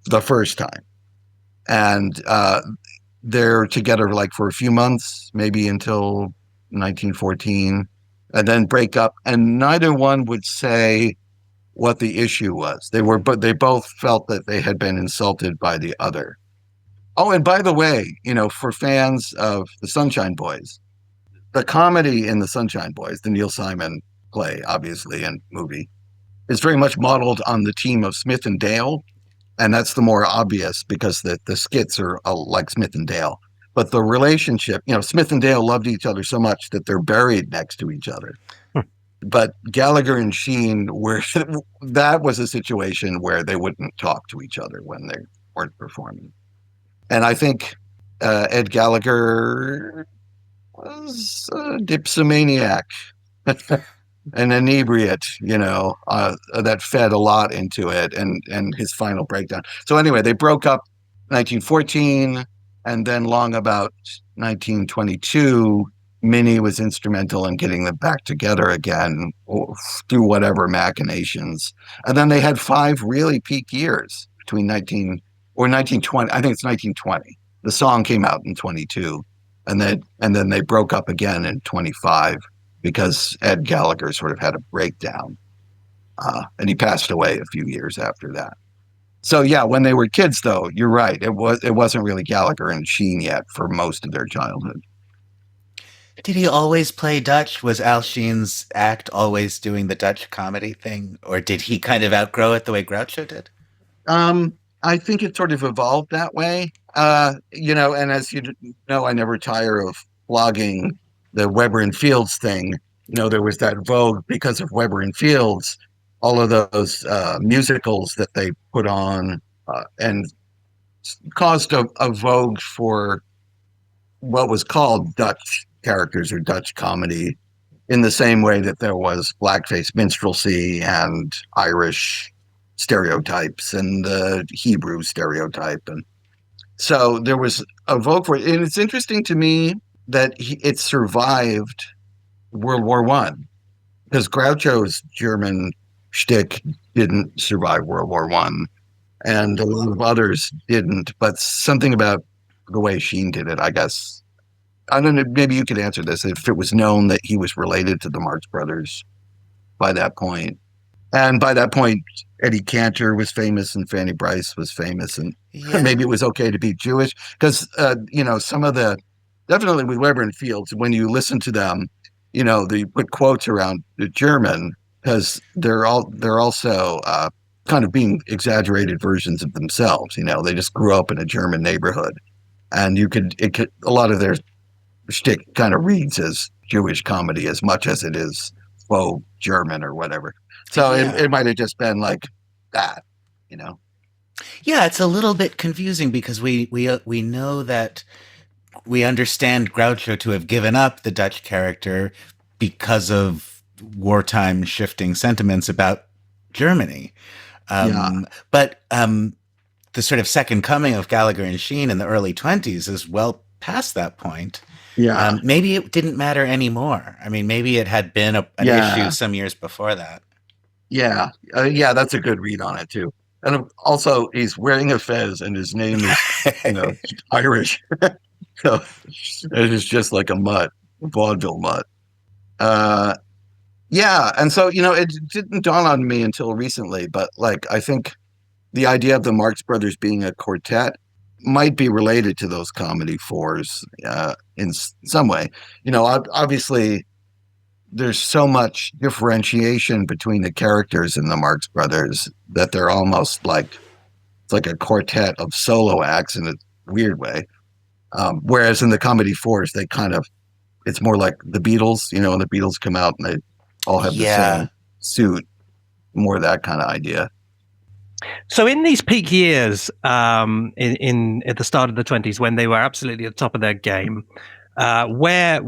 the first time, and they're together like for a few months, maybe until 1914, and then break up. And neither one would say what the issue was. But they both felt that they had been insulted by the other. Oh, and by the way, for fans of the Sunshine Boys, the comedy in the Sunshine Boys, the Neil Simon play, obviously, and movie, is very much modeled on the team of Smith and Dale. And that's the more obvious because the skits are like Smith and Dale. But the relationship, Smith and Dale loved each other so much that they're buried next to each other. But Gallagher and Shean that was a situation where they wouldn't talk to each other when they weren't performing. And I think Ed Gallagher was a dipsomaniac. An inebriate, that fed a lot into it, and his final breakdown. So anyway, they broke up 1914, and then long about 1922, Minnie was instrumental in getting them back together again through whatever machinations. And then they had 5 really peak years between 1920. I think it's 1920. The song came out in 22, and then they broke up again in 25. Because Ed Gallagher sort of had a breakdown, and he passed away a few years after that. So yeah, when they were kids, though, you're right. It wasn't really Gallagher and Shean yet for most of their childhood. Did he always play Dutch? Was Al Shean's act always doing the Dutch comedy thing, or did he kind of outgrow it the way Groucho did? I think it sort of evolved that way. And as you know, I never tire of blogging the Weber and Fields thing. There was that vogue because of Weber and Fields, all of those musicals that they put on and caused a vogue for what was called Dutch characters or Dutch comedy, in the same way that there was blackface minstrelsy and Irish stereotypes and the Hebrew stereotype. And so there was a vogue for it. And it's interesting to me that it survived World War One, because Groucho's German shtick didn't survive World War One, and a lot of others didn't. But something about the way Shean did it, I guess. I don't know. Maybe you could answer this. If it was known that he was related to the Marx Brothers by that point, and by that point, Eddie Cantor was famous and Fanny Brice was famous, and maybe it was okay to be Jewish because some of the. Definitely with Weber and Fields, when you listen to them, they put quotes around the German because they're also kind of being exaggerated versions of themselves. They just grew up in a German neighborhood, and a lot of their shtick kind of reads as Jewish comedy as much as it is faux German or whatever. So it might have just been like that, Yeah, it's a little bit confusing because we know that. We understand Groucho to have given up the Dutch character because of wartime shifting sentiments about Germany. But the sort of second coming of Gallagher and Shean in the early 20s is well past that point. Yeah. Maybe it didn't matter anymore. I mean, maybe it had been an issue some years before that. Yeah. That's a good read on it, too. And also, he's wearing a fez, and his name is, Irish. So it is just like a mutt, vaudeville mutt. Yeah, and so it didn't dawn on me until recently, but like I think the idea of the Marx Brothers being a quartet might be related to those comedy fours in some way. Obviously, there's so much differentiation between the characters in the Marx Brothers that they're almost like it's like a quartet of solo acts in a weird way. Whereas in the comedy fours, they it's more like the Beatles, when the Beatles come out and they all have the same suit, more that kind of idea. So in these peak years, in at the start of the 20s, when they were absolutely at the top of their game, where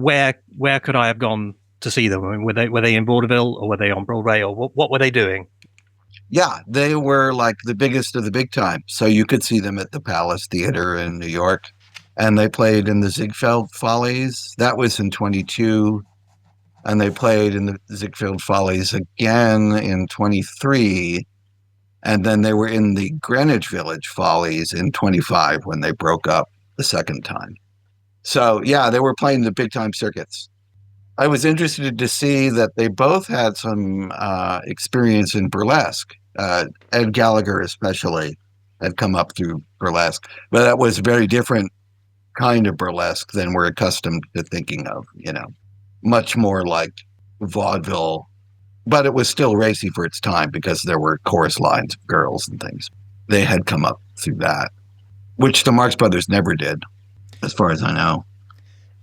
could I have gone to see them? I mean, were they in vaudeville, or were they on Broadway, or what were they doing? Yeah, they were like the biggest of the big time. So you could see them at the Palace Theater in New York, and they played in the Ziegfeld Follies. That was in 22. And they played in the Ziegfeld Follies again in 23. And then they were in the Greenwich Village Follies in 25 when they broke up the second time. So, yeah, they were playing the big time circuits. I was interested to see that they both had some experience in burlesque. Ed Gallagher especially had come up through burlesque. But that was a very different kind of burlesque than we're accustomed to thinking of, much more like vaudeville, but it was still racy for its time because there were chorus lines of girls and things. They had come up through that, which the Marx Brothers never did, as far as I know.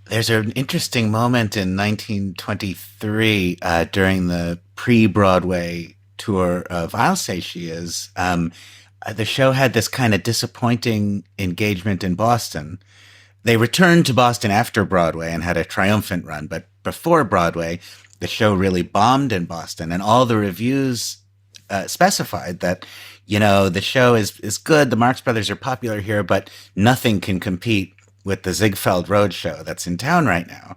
There's an interesting moment in 1923 during the pre-Broadway tour of I'll Say She Is. The show had this kind of disappointing engagement in Boston. They returned to Boston after Broadway and had a triumphant run, but before Broadway, the show really bombed in Boston, and all the reviews specified that, the show is good, the Marx Brothers are popular here, but nothing can compete with the Ziegfeld Road show that's in town right now.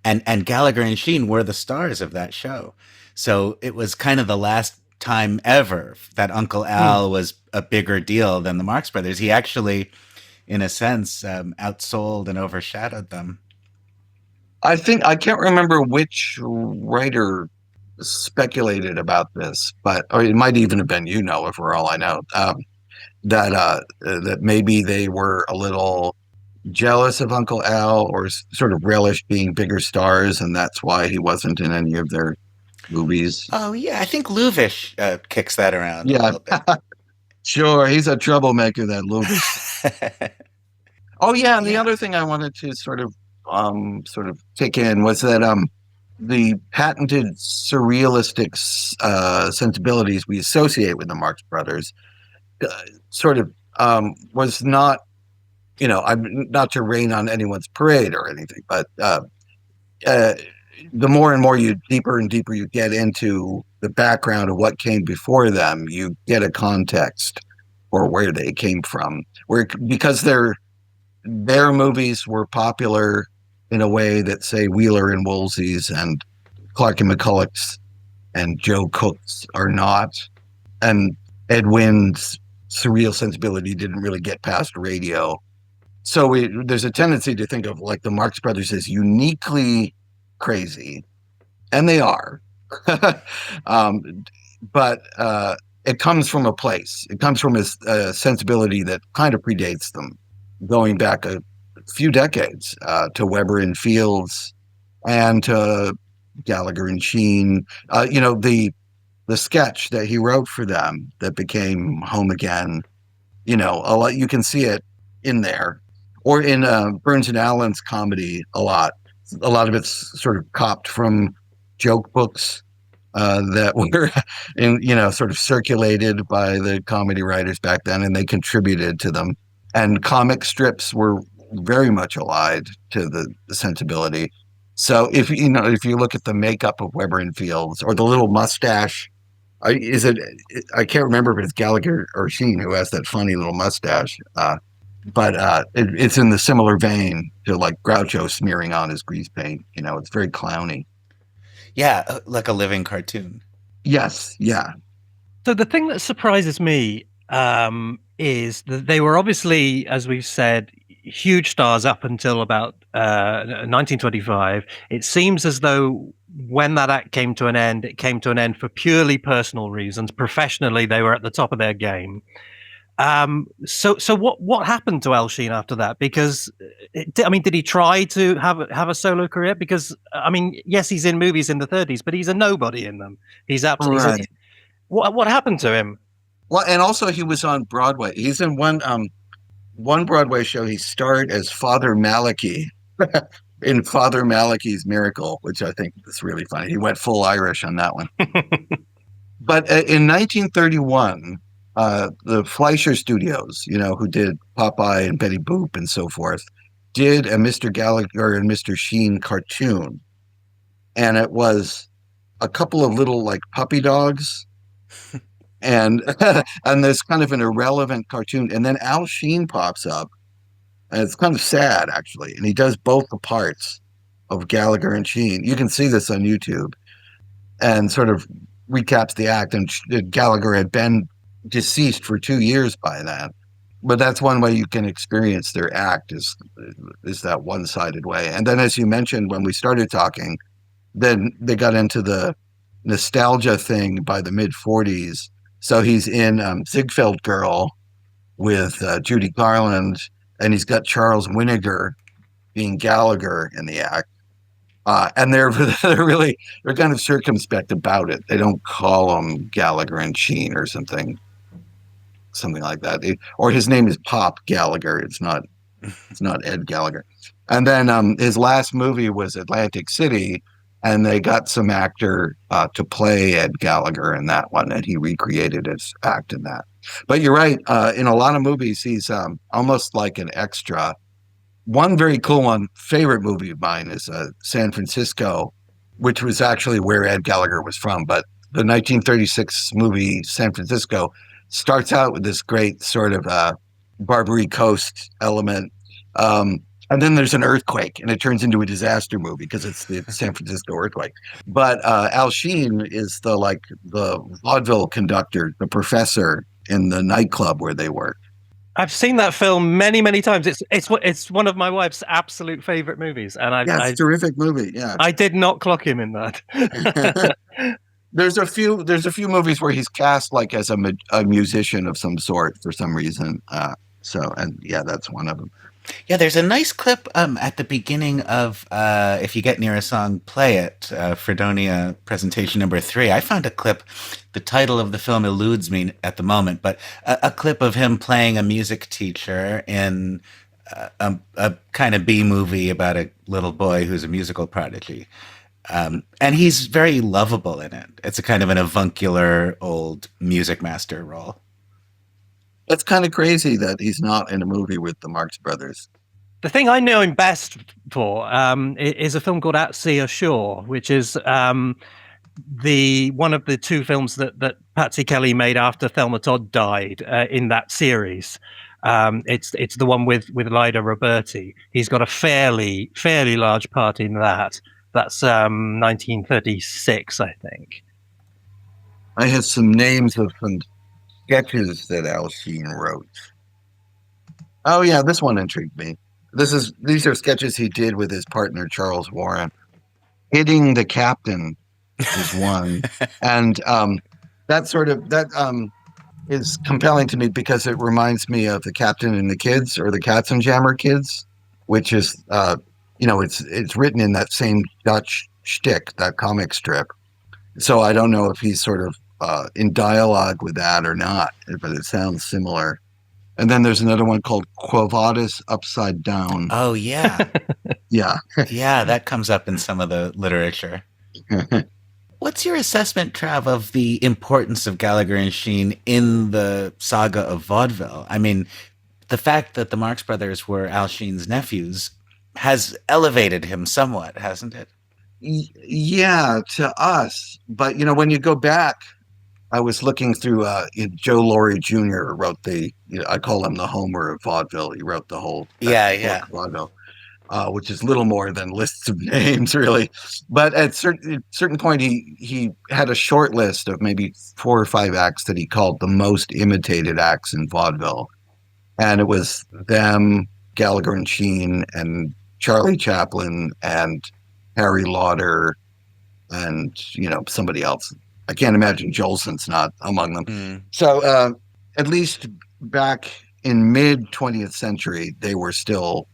And Gallagher and Shean were the stars of that show. So it was kind of the last time ever that Uncle Al was a bigger deal than the Marx Brothers. He actually, in a sense, outsold and overshadowed them. I can't remember which writer speculated about this, or it might even have been, for all I know, that maybe they were a little jealous of Uncle Al or sort of relished being bigger stars, and that's why he wasn't in any of their movies. Oh, yeah, I think Luvish kicks that around a little bit. Sure, he's a troublemaker, that Luvish. Oh, yeah, and the other thing I wanted to sort of take in was that the patented surrealistic sensibilities we associate with the Marx Brothers was not, I'm not to rain on anyone's parade or anything, but the more and more deeper and deeper you get into the background of what came before them, you get a context for where they came from. Because their movies were popular in a way that, say, Wheeler and Woolsey's and Clark and McCulloch's and Joe Cook's are not. And Ed Wynn's surreal sensibility didn't really get past radio. So there's a tendency to think of like the Marx Brothers as uniquely crazy, and they are. But it comes from a place. It comes from a sensibility that kind of predates them, going back a few decades to Weber and Fields and to Gallagher and Shean. The sketch that he wrote for them that became Home Again, a lot, you can see it in there. Or in Burns and Allen's comedy a lot. A lot of it's sort of copped from joke books that were sort of circulated by the comedy writers back then, and they contributed to them. And comic strips were very much allied to the sensibility. So if you look at the makeup of Weber and Fields, or the little mustache, I can't remember if it's Gallagher or Shean who has that funny little mustache. But it's in the similar vein to like Groucho smearing on his grease paint. It's very clowny. Yeah, like a living cartoon. Yes, yeah. So the thing that surprises me is that they were obviously, as we've said, huge stars up until about 1925. It seems as though when that act came to an end, it came to an end for purely personal reasons. Professionally, they were at the top of their game. So what happened to Al Shean after that? Because did he try to have a solo career? Because I mean, yes, he's in movies in the 30s, but he's a nobody in them. He's absolutely Right. What happened to him? Well, and also he was on Broadway. He's in one Broadway show. He starred as Father Malachi in Father Malachi's Miracle, which I think is really funny. He went full Irish on that one. But in 1931, the Fleischer Studios, who did Popeye and Betty Boop and so forth, did a Mr. Gallagher and Mr. Shean cartoon. And it was a couple of little like puppy dogs. And there's kind of an irrelevant cartoon. And then Al Shean pops up. And it's kind of sad, actually. And he does both the parts of Gallagher and Shean. You can see this on YouTube. And sort of recaps the act. And Gallagher had been deceased for 2 years by then. But that's one way you can experience their act is that one-sided way. And then, as you mentioned, when we started talking, then they got into the nostalgia thing by the mid-40s. So he's in Ziegfeld Girl with Judy Garland, and he's got Charles Winnegar being Gallagher in the act. And they're kind of circumspect about it. They don't call him Gallagher and Shean or something like that. Or his name is Pop Gallagher. It's not Ed Gallagher. And then his last movie was Atlantic City, and they got some actor to play Ed Gallagher in that one, and he recreated his act in that. But you're right. In a lot of movies, he's almost like an extra. One very cool one, favorite movie of mine is San Francisco, which was actually where Ed Gallagher was from. But the 1936 movie San Francisco starts out with this great sort of Barbary Coast element. And then there's an earthquake, and it turns into a disaster movie because it's the San Francisco earthquake. But Al Shean is the vaudeville conductor, the professor in the nightclub where they work. I've seen that film many, many times. It's one of my wife's absolute favorite movies, and it's a terrific movie. Yeah, I did not clock him in that. There's a few movies where he's cast like as a musician of some sort for some reason. That's one of them. Yeah, there's a nice clip at the beginning of If You Get Near a Song, Play It, Fredonia presentation number 3. I found a clip, the title of the film eludes me at the moment, but a clip of him playing a music teacher in a kind of B movie about a little boy who's a musical prodigy. And he's very lovable in it. It's a kind of an avuncular old music master role. It's kind of crazy that he's not in a movie with the Marx Brothers. The thing I know him best for is a film called At Sea or Shore, which is one of the 2 films that Patsy Kelly made after Thelma Todd died in that series. It's the one with Lyda Roberti. He's got a fairly large part in that. That's 1936, I think. I have some names of some sketches that Al Shean wrote. Oh yeah, this one intrigued me. These are sketches he did with his partner Charles Warren. Hitting the Captain is one, and that is compelling to me because it reminds me of The Captain and the Kids or the Katzenjammer Kids, which is it's written in that same Dutch shtick, that comic strip. So I don't know if he's sort of in dialogue with that or not, but it sounds similar. And then there's another one called Quo Vadis Upside Down. Oh, yeah. Yeah. Yeah, that comes up in some of the literature. What's your assessment, Trav, of the importance of Gallagher and Shean in the saga of vaudeville? I mean, the fact that the Marx Brothers were Al Shean's nephews has elevated him somewhat, hasn't it? Yeah, to us. But, when you go back, I was looking through Joe Laurie Jr. wrote I call him the Homer of vaudeville. He wrote the whole Yeah. vaudeville. which is little more than lists of names, really. But at certain point, he had a short list of maybe 4 or 5 acts that he called the most imitated acts in vaudeville, and it was them, Gallagher and Shean, and Charlie Chaplin, and Harry Lauder, and somebody else. I can't imagine Jolson's not among them. So at least back in mid 20th century, they were still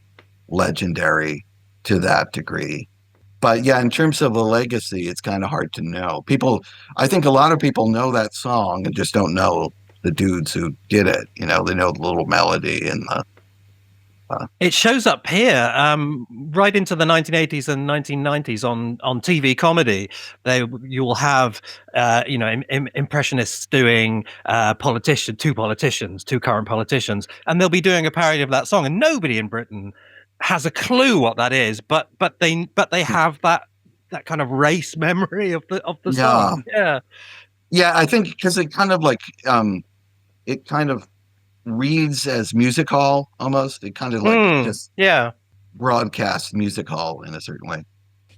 legendary to that degree. But yeah, in terms of a legacy, it's kind of hard to know. I think a lot of people know that song and just don't know the dudes who did it. They know the little melody and the. It shows up here right into the 1980s and 1990s on TV comedy. You will have impressionists doing two current politicians, and they'll be doing a parody of that song, and nobody in Britain has a clue what that is, but they have that kind of race memory of the song. Yeah, I think because it kind of reads as music hall almost. It kind of just broadcasts music hall in a certain way.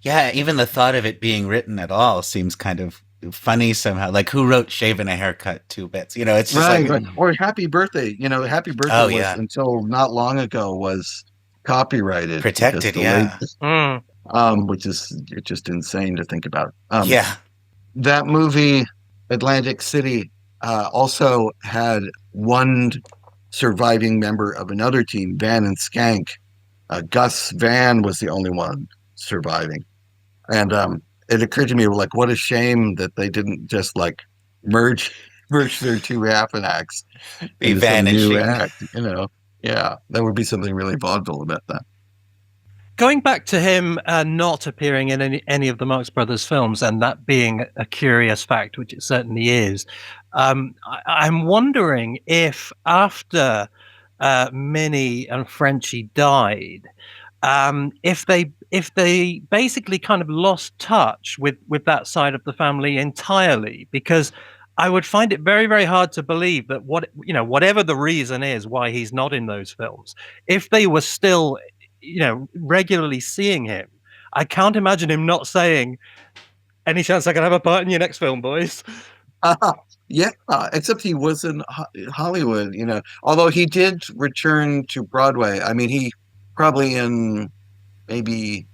Yeah, even the thought of it being written at all seems kind of funny somehow. Like, who wrote "Shaving a Haircut" 2 bits? It's just right. Or "Happy Birthday." Happy Birthday was until not long ago was copyrighted, protected, which is just insane to think about. That movie Atlantic City also had one surviving member of another team, Van and Skank. Gus Van was the only one surviving, and it occurred to me, like, what a shame that they didn't just like merge their 2 half acts. Be Van and Shean. Act, Yeah, that would be something really vaudeville about that. Going back to him not appearing in any of the Marx Brothers films, and that being a curious fact, which it certainly is, I'm wondering if after Minnie and Frenchie died, if they basically kind of lost touch with that side of the family entirely, because I would find it very, very hard to believe that whatever the reason is why he's not in those films, if they were still, regularly seeing him, I can't imagine him not saying, "Any chance I can have a part in your next film, boys?" Yeah, except he was in Hollywood, although he did return to Broadway. I mean, he probably in maybe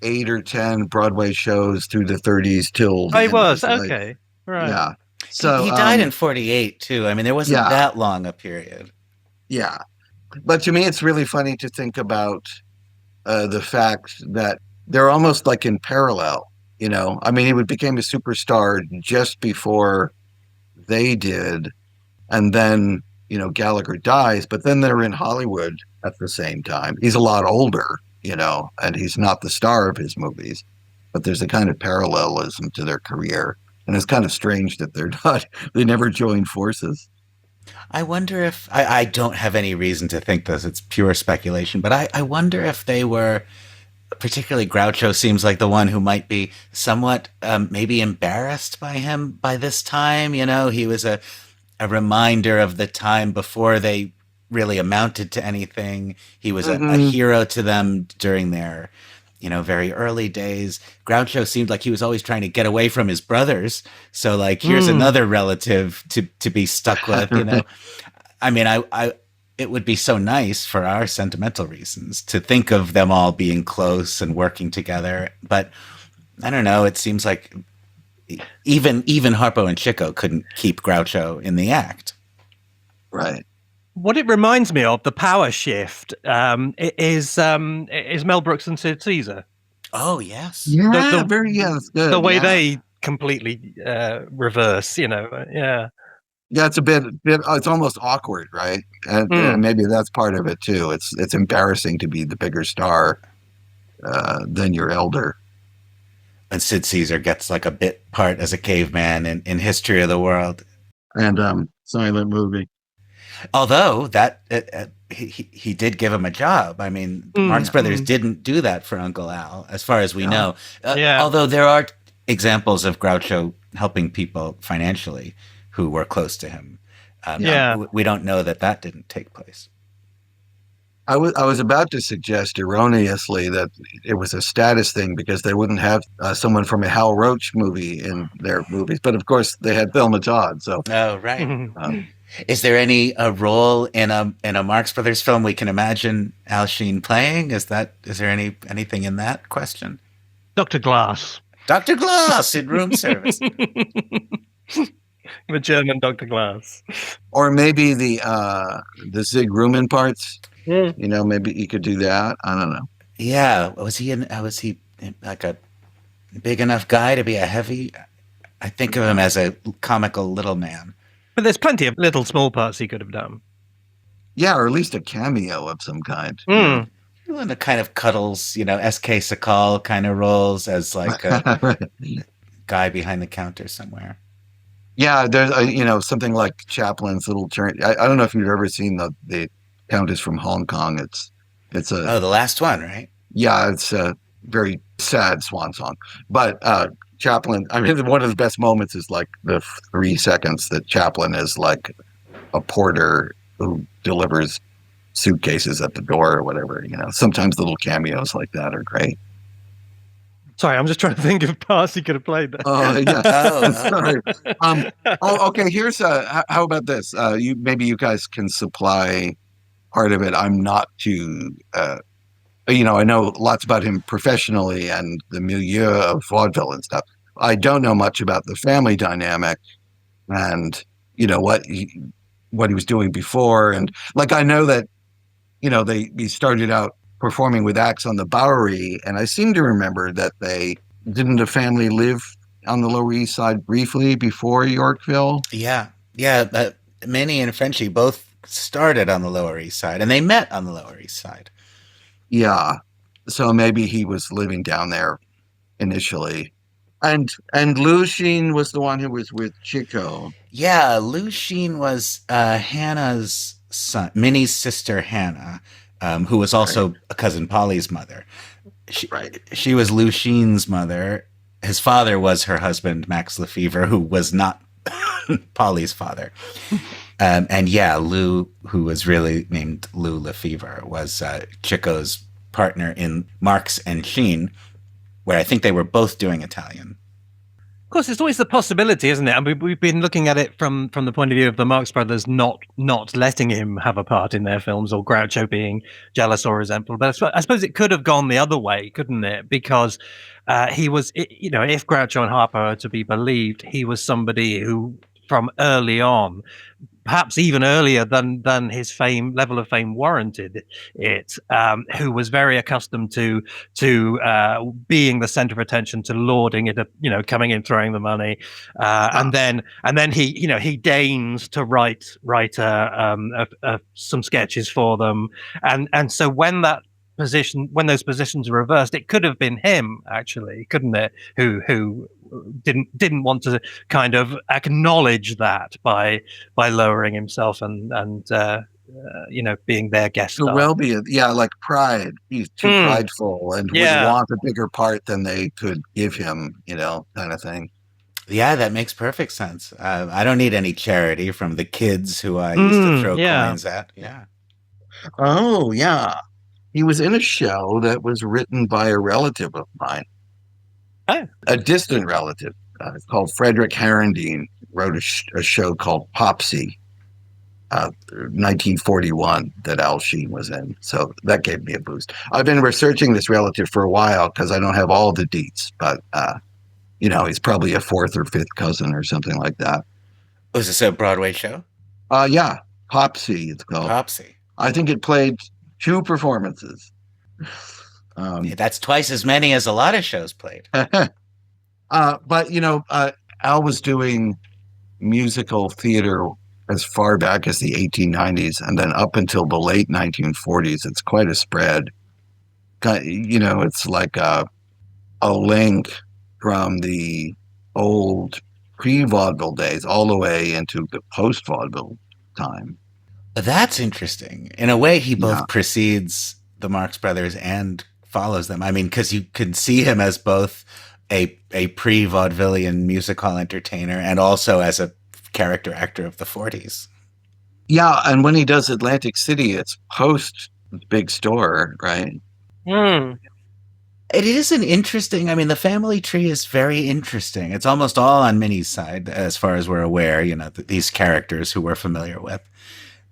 8 or 10 Broadway shows through the 30s till. He was, okay. Right. Yeah. So he died in 48 too. I mean, there wasn't that long a period. Yeah. But to me, it's really funny to think about the fact that they're almost like in parallel, I mean, he became a superstar just before they did. And then, Gallagher dies, but then they're in Hollywood at the same time. He's a lot older, and he's not the star of his movies, but there's a kind of parallelism to their career. And it's kind of strange that they never joined forces. I wonder if, I don't have any reason to think this, it's pure speculation, but I wonder if they were, particularly Groucho seems like the one who might be somewhat maybe embarrassed by him by this time. He was a reminder of the time before they really amounted to anything. He was a hero to them during their very early days. Groucho seemed like he was always trying to get away from his brothers. So like, here's another relative to be stuck with, I mean, it would be so nice for our sentimental reasons to think of them all being close and working together. But I don't know. It seems like even Harpo and Chico couldn't keep Groucho in the act. Right. What it reminds me of, the power shift, is Mel Brooks and Sid Caesar. Oh, yes. Yeah, that's good. The way they completely reverse, yeah. Yeah, it's a bit. It's almost awkward, right? And maybe that's part of it too. It's embarrassing to be the bigger star than your elder. And Sid Caesar gets like a bit part as a caveman in History of the World. And silent movie. Although that he did give him a job. I mean, Marx Brothers didn't do that for Uncle Al, as far as we know. Although there are examples of Groucho helping people financially who were close to him. We don't know that didn't take place. I was about to suggest erroneously that it was a status thing because they wouldn't have someone from a Hal Roach movie in their movies, but of course they had Thelma Todd. So, Oh, right. um, Is there any role in a Marx Brothers film we can imagine Al Shean playing? Is there anything in that question? Dr. Glass. Dr. Glass in Room Service. The German Dr. Glass. or maybe the Zig Rumen parts. Yeah. Maybe you could do that. I don't know. Yeah, was he like a big enough guy to be a heavy? I think of him as a comical little man. But there's plenty of little small parts he could have done. Yeah, or at least a cameo of some kind. Mm. Well, and the kind of cuddles, S.K. Sakal kind of roles as like a guy behind the counter somewhere. Yeah, there's something like Chaplin's little journey. I don't know if you've ever seen the Countess from Hong Kong. It's the last one, right? Yeah, it's a very sad swan song. But Chaplin, I mean, one of the best moments is like the 3 seconds that Chaplin is like a porter who delivers suitcases at the door or whatever. Sometimes little cameos like that are great. Sorry, I'm just trying to think of parts he could have played there. Yeah. Sorry. Okay. Here's how about this? Maybe you guys can supply part of it. I'm not too. I know lots about him professionally and the milieu of vaudeville and stuff. I don't know much about the family dynamic and what he was doing before, and like I know that he started out performing with acts on the Bowery, and I seem to remember that the family live on the Lower East Side briefly before Yorkville. Yeah. Minnie and Frenchie both started on the Lower East Side, and they met on the Lower East Side. Yeah, so maybe he was living down there initially, and Lou Shean was the one who was with Chico. Yeah, Lou Shean was Hannah's son, Minnie's sister Hannah, who was also a cousin Polly's mother. She was Lou Shean's mother. His father was her husband, Max Lefevre, who was not Polly's father. And yeah, Lou, who was really named Lou Levy, was Chico's partner in Marx and Shean, where I think they were both doing Italian. Of course, it's always the possibility, isn't it? I mean, we've been looking at it from the point of view of the Marx Brothers not letting him have a part in their films, or Groucho being jealous or resentful. But I suppose it could have gone the other way, couldn't it? Because he was, if Groucho and Harper are to be believed, he was somebody who, from early on, perhaps even earlier than his level of fame warranted it, who was very accustomed to being the center of attention, to lauding it, coming in, throwing the money, and then he deigns to write some sketches for them, and so when those positions are reversed, it could have been him, actually, couldn't it? Who didn't want to kind of acknowledge that by lowering himself and being their guest star. Well, like pride. He's too prideful and would want a bigger part than they could give him, kind of thing. Yeah, that makes perfect sense. I don't need any charity from the kids who I used to throw coins at. Yeah. Oh, yeah. He was in a show that was written by a relative of mine. Oh. A distant relative called Frederick Herendeen wrote a show called Popsy, 1941, that Al Shean was in. So that gave me a boost. I've been researching this relative for a while because I don't have all the deets, but he's probably a 4th or 5th cousin or something like that. Was this a Broadway show? Yeah, Popsy it's called. Popsy. I think it played 2 performances. That's twice as many as a lot of shows played. But Al was doing musical theater as far back as the 1890s, and then up until the late 1940s. It's quite a spread. It's like a link from the old pre-vaudeville days all the way into the post-vaudeville time. That's interesting. In a way, he both precedes the Marx Brothers and follows them. I mean, because you can see him as both a pre-vaudevillian music hall entertainer and also as a character actor of the 40s. Yeah, and when he does Atlantic City, it's post big store, right? It is an interesting, I mean, the family tree is very interesting. It's almost all on Minnie's side, as far as we're aware, these characters who we're familiar with.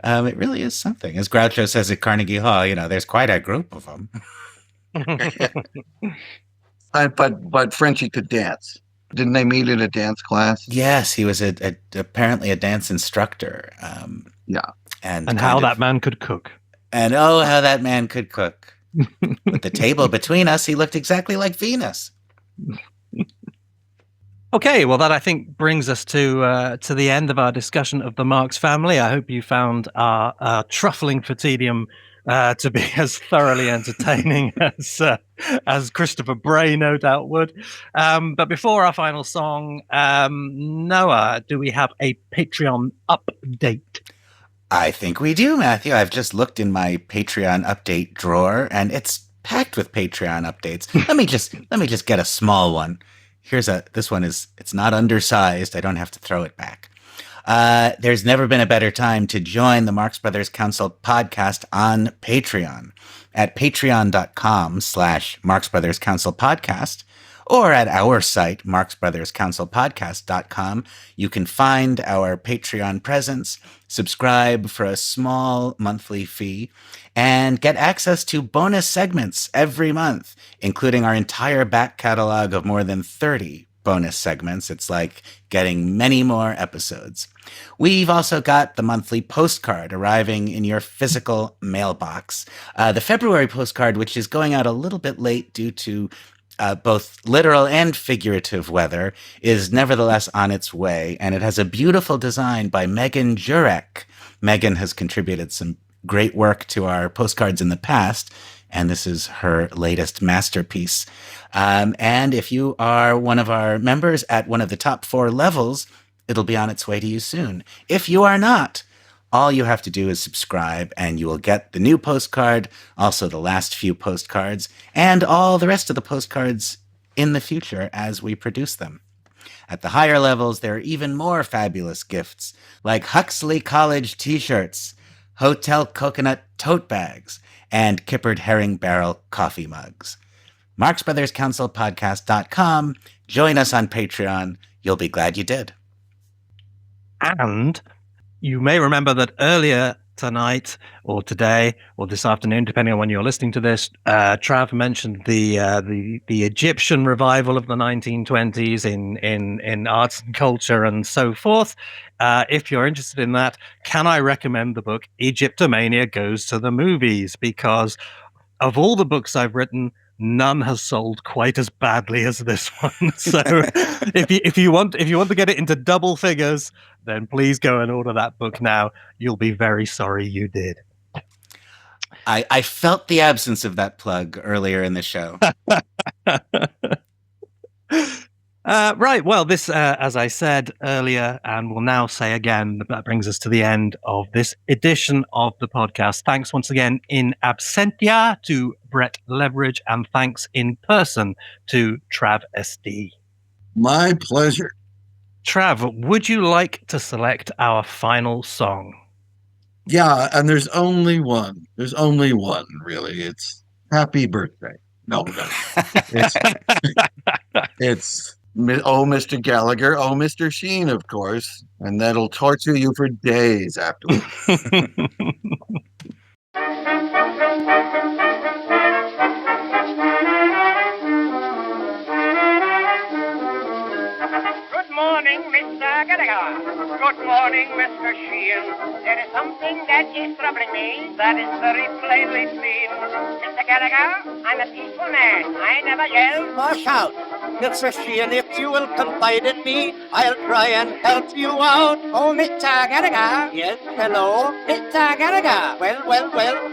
It really is something. As Groucho says at Carnegie Hall, there's quite a group of them. But Frenchie could dance. Didn't they meet in a dance class? Yes, he was apparently a dance instructor. Yeah. And how that man could cook. And oh, how that man could cook. With the table between us, he looked exactly like Venus. Okay, well, that I think brings us to the end of our discussion of the Marx family. I hope you found our truffling fatiguium to be as thoroughly entertaining as Christopher Bray no doubt would. But before our final song, Noah, do we have a Patreon update? I think we do, Matthew. I've just looked in my Patreon update drawer, and it's packed with Patreon updates. Let me just get a small one. It's not undersized. I don't have to throw it back. There's never been a better time to join the Marx Brothers Council podcast on Patreon at patreon.com/Marx Brothers Council podcast, or at our site, marxbrotherscouncilpodcast.com. You can find our Patreon presence, subscribe for a small monthly fee, and get access to bonus segments every month, including our entire back catalog of more than 30 bonus segments. It's like getting many more episodes. We've also got the monthly postcard arriving in your physical mailbox. The February postcard, which is going out a little bit late due to both literal and figurative weather, is nevertheless on its way, and it has a beautiful design by Megan Jurek. Megan has contributed some great work to our postcards in the past, and this is her latest masterpiece. And if you are one of our members at one of the top 4 levels, it'll be on its way to you soon. If you are not, all you have to do is subscribe, and you will get the new postcard, also the last few postcards, and all the rest of the postcards in the future as we produce them. At the higher levels, there are even more fabulous gifts, like Huxley College t-shirts, Hotel Coconut tote bags, and Kippered Herring Barrel coffee mugs. MarxBrothersCouncilPodcast.com. Join us on Patreon. You'll be glad you did. And you may remember that earlier tonight or today or this afternoon, depending on when you're listening to this, Trav mentioned the Egyptian revival of the 1920s in arts and culture and so forth. If you're interested in that, can I recommend the book Egyptomania Goes to the Movies? Because of all the books I've written, none has sold quite as badly as this one. So if you want to get it into double figures, then please go and order that book now. You'll be very sorry you did. I felt the absence of that plug earlier in the show. Right. Well, this, as I said earlier, and will now say again, that brings us to the end of this edition of the podcast. Thanks once again in absentia to Brett Leveridge, and thanks in person to Trav S.D. My pleasure. Trav, would you like to select our final song? Yeah, and there's only one. There's only one, really. It's Happy Birthday. No. It's Oh, Mr. Gallagher, Oh, Mr. Shean, of course. And that'll torture you for days afterwards. Good morning, Mr. Gallagher. Good morning, Mr. Shean. There is something that is troubling me that is very plainly seen. Mr. Gallagher, I'm a peaceful man. I never yell or shout. Mr. Shean, if you will confide in me, I'll try and help you out. Oh, Mr. Gallagher. Yes, hello. Mr. Gallagher. Well.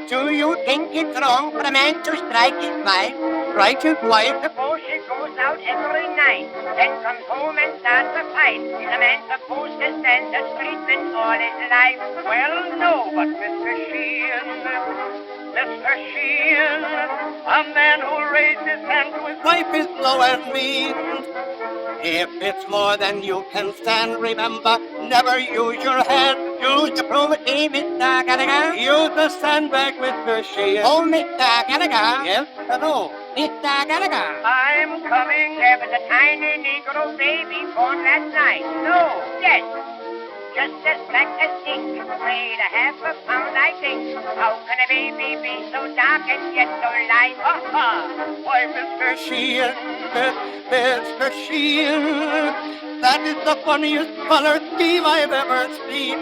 Do you think it's wrong for a man to strike his wife? Strike his wife? Suppose she goes out every night, then comes home and starts a fight. Is a man supposed to stand the treatment all his life? Well, no, but Mr. Shean, a man who raised his hand to his wife is low and mean. If it's more than you can stand, remember, never use your hand. Use the property, Mr. Gallagher. Use the sandbag, Mr. Shean. Oh, Mr. Gallagher. Yes, hello. Mr. Gallagher. I'm coming. There was a tiny Negro baby born last night. No, yes. Just as black as ink, weighed a half a pound, I think. How can a baby be so dark and yet so light? Why, Mr. Shean, Mr. Shean, that is the funniest colored scheme I've ever seen.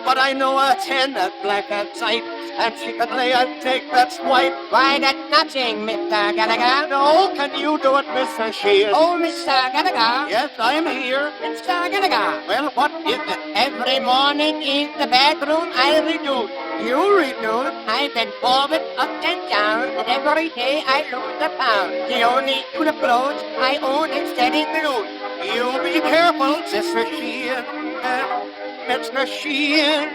But I know a hen that's black at sight, and she can lay a egg that's white. Why, that's nothing, Mr. Gallagher. No, can you do it, Mr. Shean? Oh, Mr. Gallagher. Yes, I'm here. Mr. Gallagher. Well, what is it? Every morning in the bedroom I redo. You redo? I bend forward, up and down, and every day I lose a pound. The only two clothes I own is steady blue. You be careful, Mr. Shean. Mr. Shean,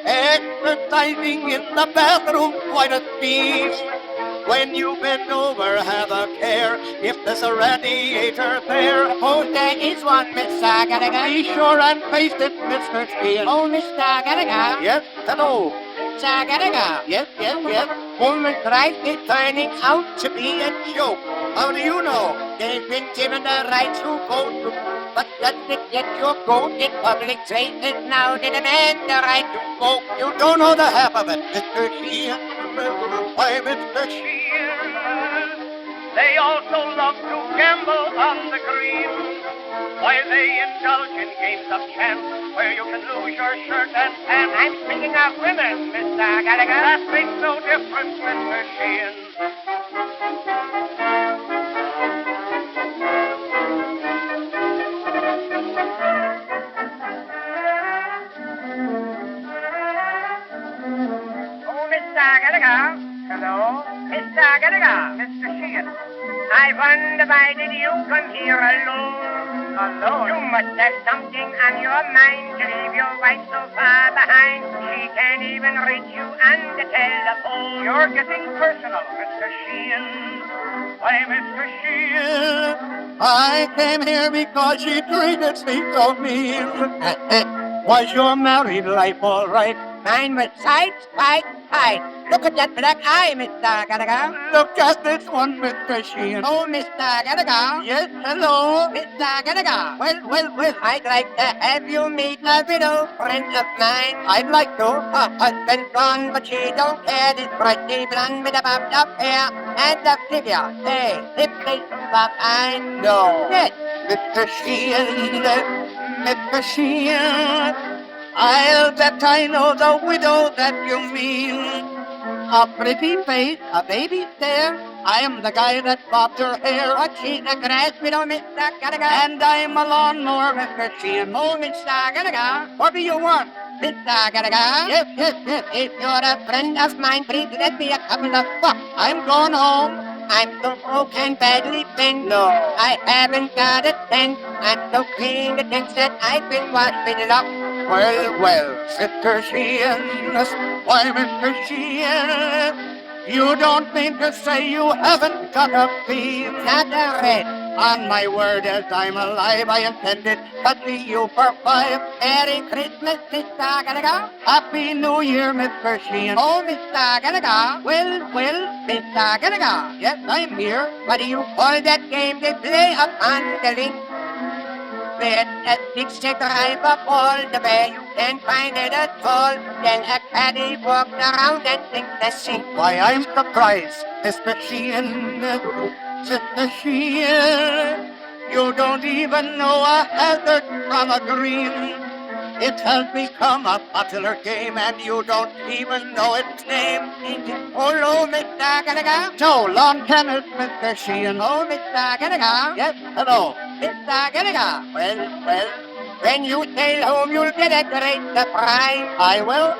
exercising in the bathroom, quite a feat. When you bend over, have a care if there's a radiator there. Oh, there is one, Mr. Gallagher. Be sure and face it, Mr. Shean. Oh, Mr. Gallagher. Yes, hello. Mr. Gallagher. Yes, yes, yes. Woman right is turning out to be a joke. How do you know? They've been given the right to vote, but doesn't it get your vote in public places now? They demand the right to vote. You don't know the half of it, Mr. Shean. Why, Mr. Shean, they also love to gamble on the green. Why, they indulge in games of chance where you can lose your shirt and pants. I'm speaking of women, Mr. Gallagher. That makes no difference, Mr. Shean. Gallagher. Hello? Mr. Gallagher. Mr. Shean. I wonder why did you come here alone? Alone? You must have something on your mind to leave your wife so far behind. She can't even reach you on the telephone. You're getting personal, Mr. Shean. Why, Mr. Shean, I came here because she treated me so mean. Was your married life all right? Mine was tight. Look at that black eye, Mr. Gallagher. Look at this one, Mr. Shean. Oh, Mr. Gallagher. Yes, hello. Mr. Gallagher. Well, I'd like to have you meet a widow friend of mine. I'd like to. Her husband's gone, but she don't care. This pretty blonde with a bobbed up hair and a figure. Hey, this place but I know. Yes, Mr. Shean. Mr. Shean. I'll bet I know the widow that you mean. A pretty face, a baby stare. I am the guy that bobbed her hair. But she's a grass widow, Mr. Gallagher. And I'm a lawnmower, Mr. Shean. Oh, Mr. Gallagher, what do you want? Mr. Gallagher? Yes. If you're a friend of mine, please let me a couple of bucks. I'm going home. I'm so broke and badly bent. No, I haven't got a cent. I'm so clean the tent that I've been washing up. Well, Mr. Shean, why, Mr. Shean, you don't mean to say you haven't got a bean? Not a red. On my word, as I'm alive, I intended to see you for 5. Merry Christmas, Mr. Gallagher. Happy New Year, Mr. Shean. Oh, Mr. Gallagher. Well, Mr. Gallagher. Yes, I'm here. What do you call that game they play upon the link? At 65 up all the way, you can't find it at all. Then a caddy walks around and thinks the sink. Why, I'm surprised, Mr. Shean. Mr. Shean, you don't even know a hazard from a green. It has become a popular game and you don't even know its name. Hello, Mr. Gallagher. No, lawn tennis, Mr. Shean. Oh, Mr. Gallagher. Yes, hello. Mr. Gallagher. Well, when you sail home, you'll get a great surprise. I will.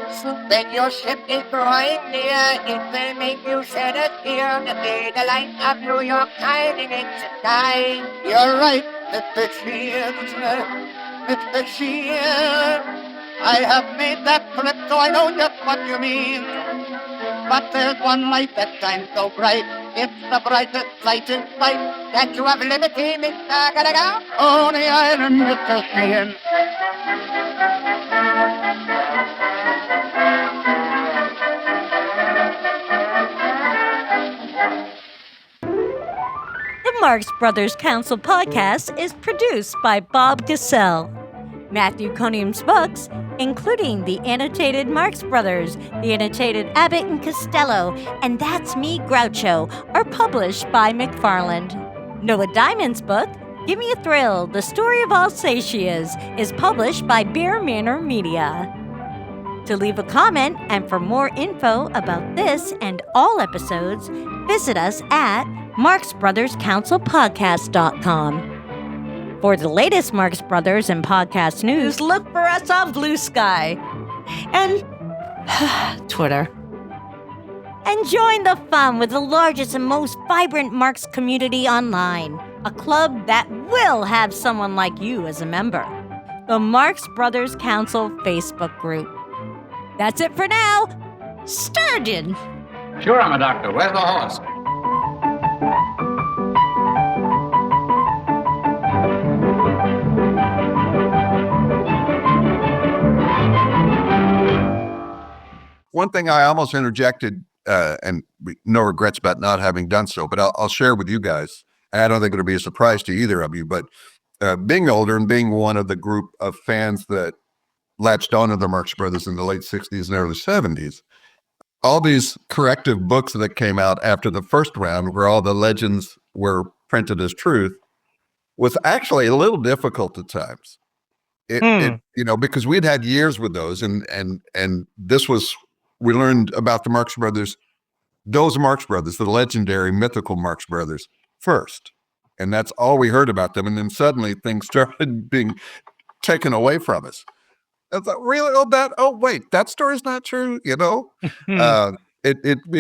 When your ship is drawing near, it will make you shed a tear to see the light of New York shining in the sky. You're right, Mr. Shean. Mr. Shean, I have made that trip, so I know just what you mean. But there's one light that shines so bright. It's the brightest light in sight. Statue of Liberty, Mr. Gallagher. On the island, Mr. Shean. Marx Brothers Council podcast is produced by Bob Gassell. Matthew Conium's books, including the annotated Marx Brothers, the annotated Abbott and Costello, and That's Me, Groucho, are published by McFarland. Noah Diamond's book, Give Me a Thrill, The Story of Alsatias, is published by Bear Manor Media. To leave a comment and for more info about this and all episodes, visit us at MarxBrothersCouncilPodcast.com. For the latest Marx Brothers and podcast news, look for us on Blue Sky and Twitter. And join the fun with the largest and most vibrant Marx community online, a club that will have someone like you as a member. The Marx Brothers Council Facebook group. That's it for now. Sturgeon! Sure, I'm a doctor. Where's the horse? One thing I almost interjected, and no regrets about not having done so, but I'll share with you guys. I don't think it'll be a surprise to either of you, but being older and being one of the group of fans that latched onto the Marx Brothers in the late 60s and early 70s, all these corrective books that came out after the first round, where all the legends were printed as truth, was actually a little difficult at times. It because we'd had years with those, and this was, we learned about the Marx Brothers, those Marx Brothers, the legendary mythical Marx Brothers first. And that's all we heard about them. And then suddenly things started being taken away from us. I thought, really? Wait, that story's not true, It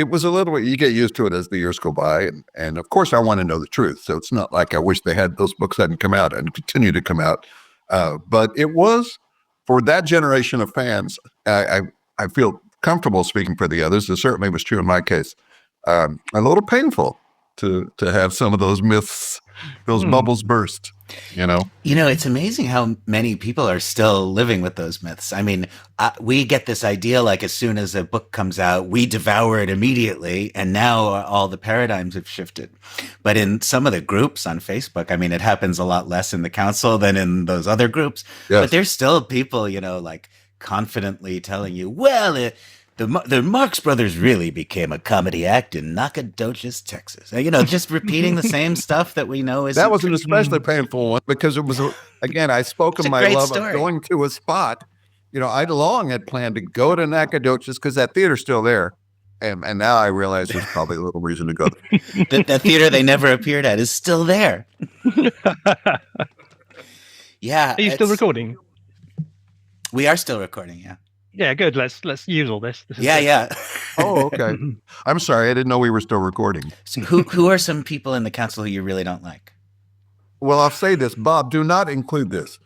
was a little bit, you get used to it as the years go by. And of course I want to know the truth. So it's not like I wish those books hadn't come out and continue to come out. But it was, for that generation of fans, I feel comfortable speaking for the others. It certainly was true in my case. A little painful to have some of those myths, those bubbles burst, It's amazing how many people are still living with those myths. I mean, we get this idea like as soon as a book comes out, we devour it immediately. And now all the paradigms have shifted. But in some of the groups on Facebook, I mean, it happens a lot less in the council than in those other groups. Yes. But there's still people, like confidently telling you, well, the Marx Brothers really became a comedy act in Nacogdoches, Texas. Just repeating the same stuff that we know is. That was an especially painful one because it was, again, I spoke of my love of going to a spot. I long had planned to go to Nacogdoches because that theater's still there. And now I realize there's probably a little reason to go there. That theater they never appeared at is still there. Yeah. Are you still recording? We are still recording, yeah. Yeah, good. Let's use all this. Yeah. Oh, okay. I'm sorry. I didn't know we were still recording. So who are some people in the council who you really don't like? Well, I'll say this, Bob, do not include this.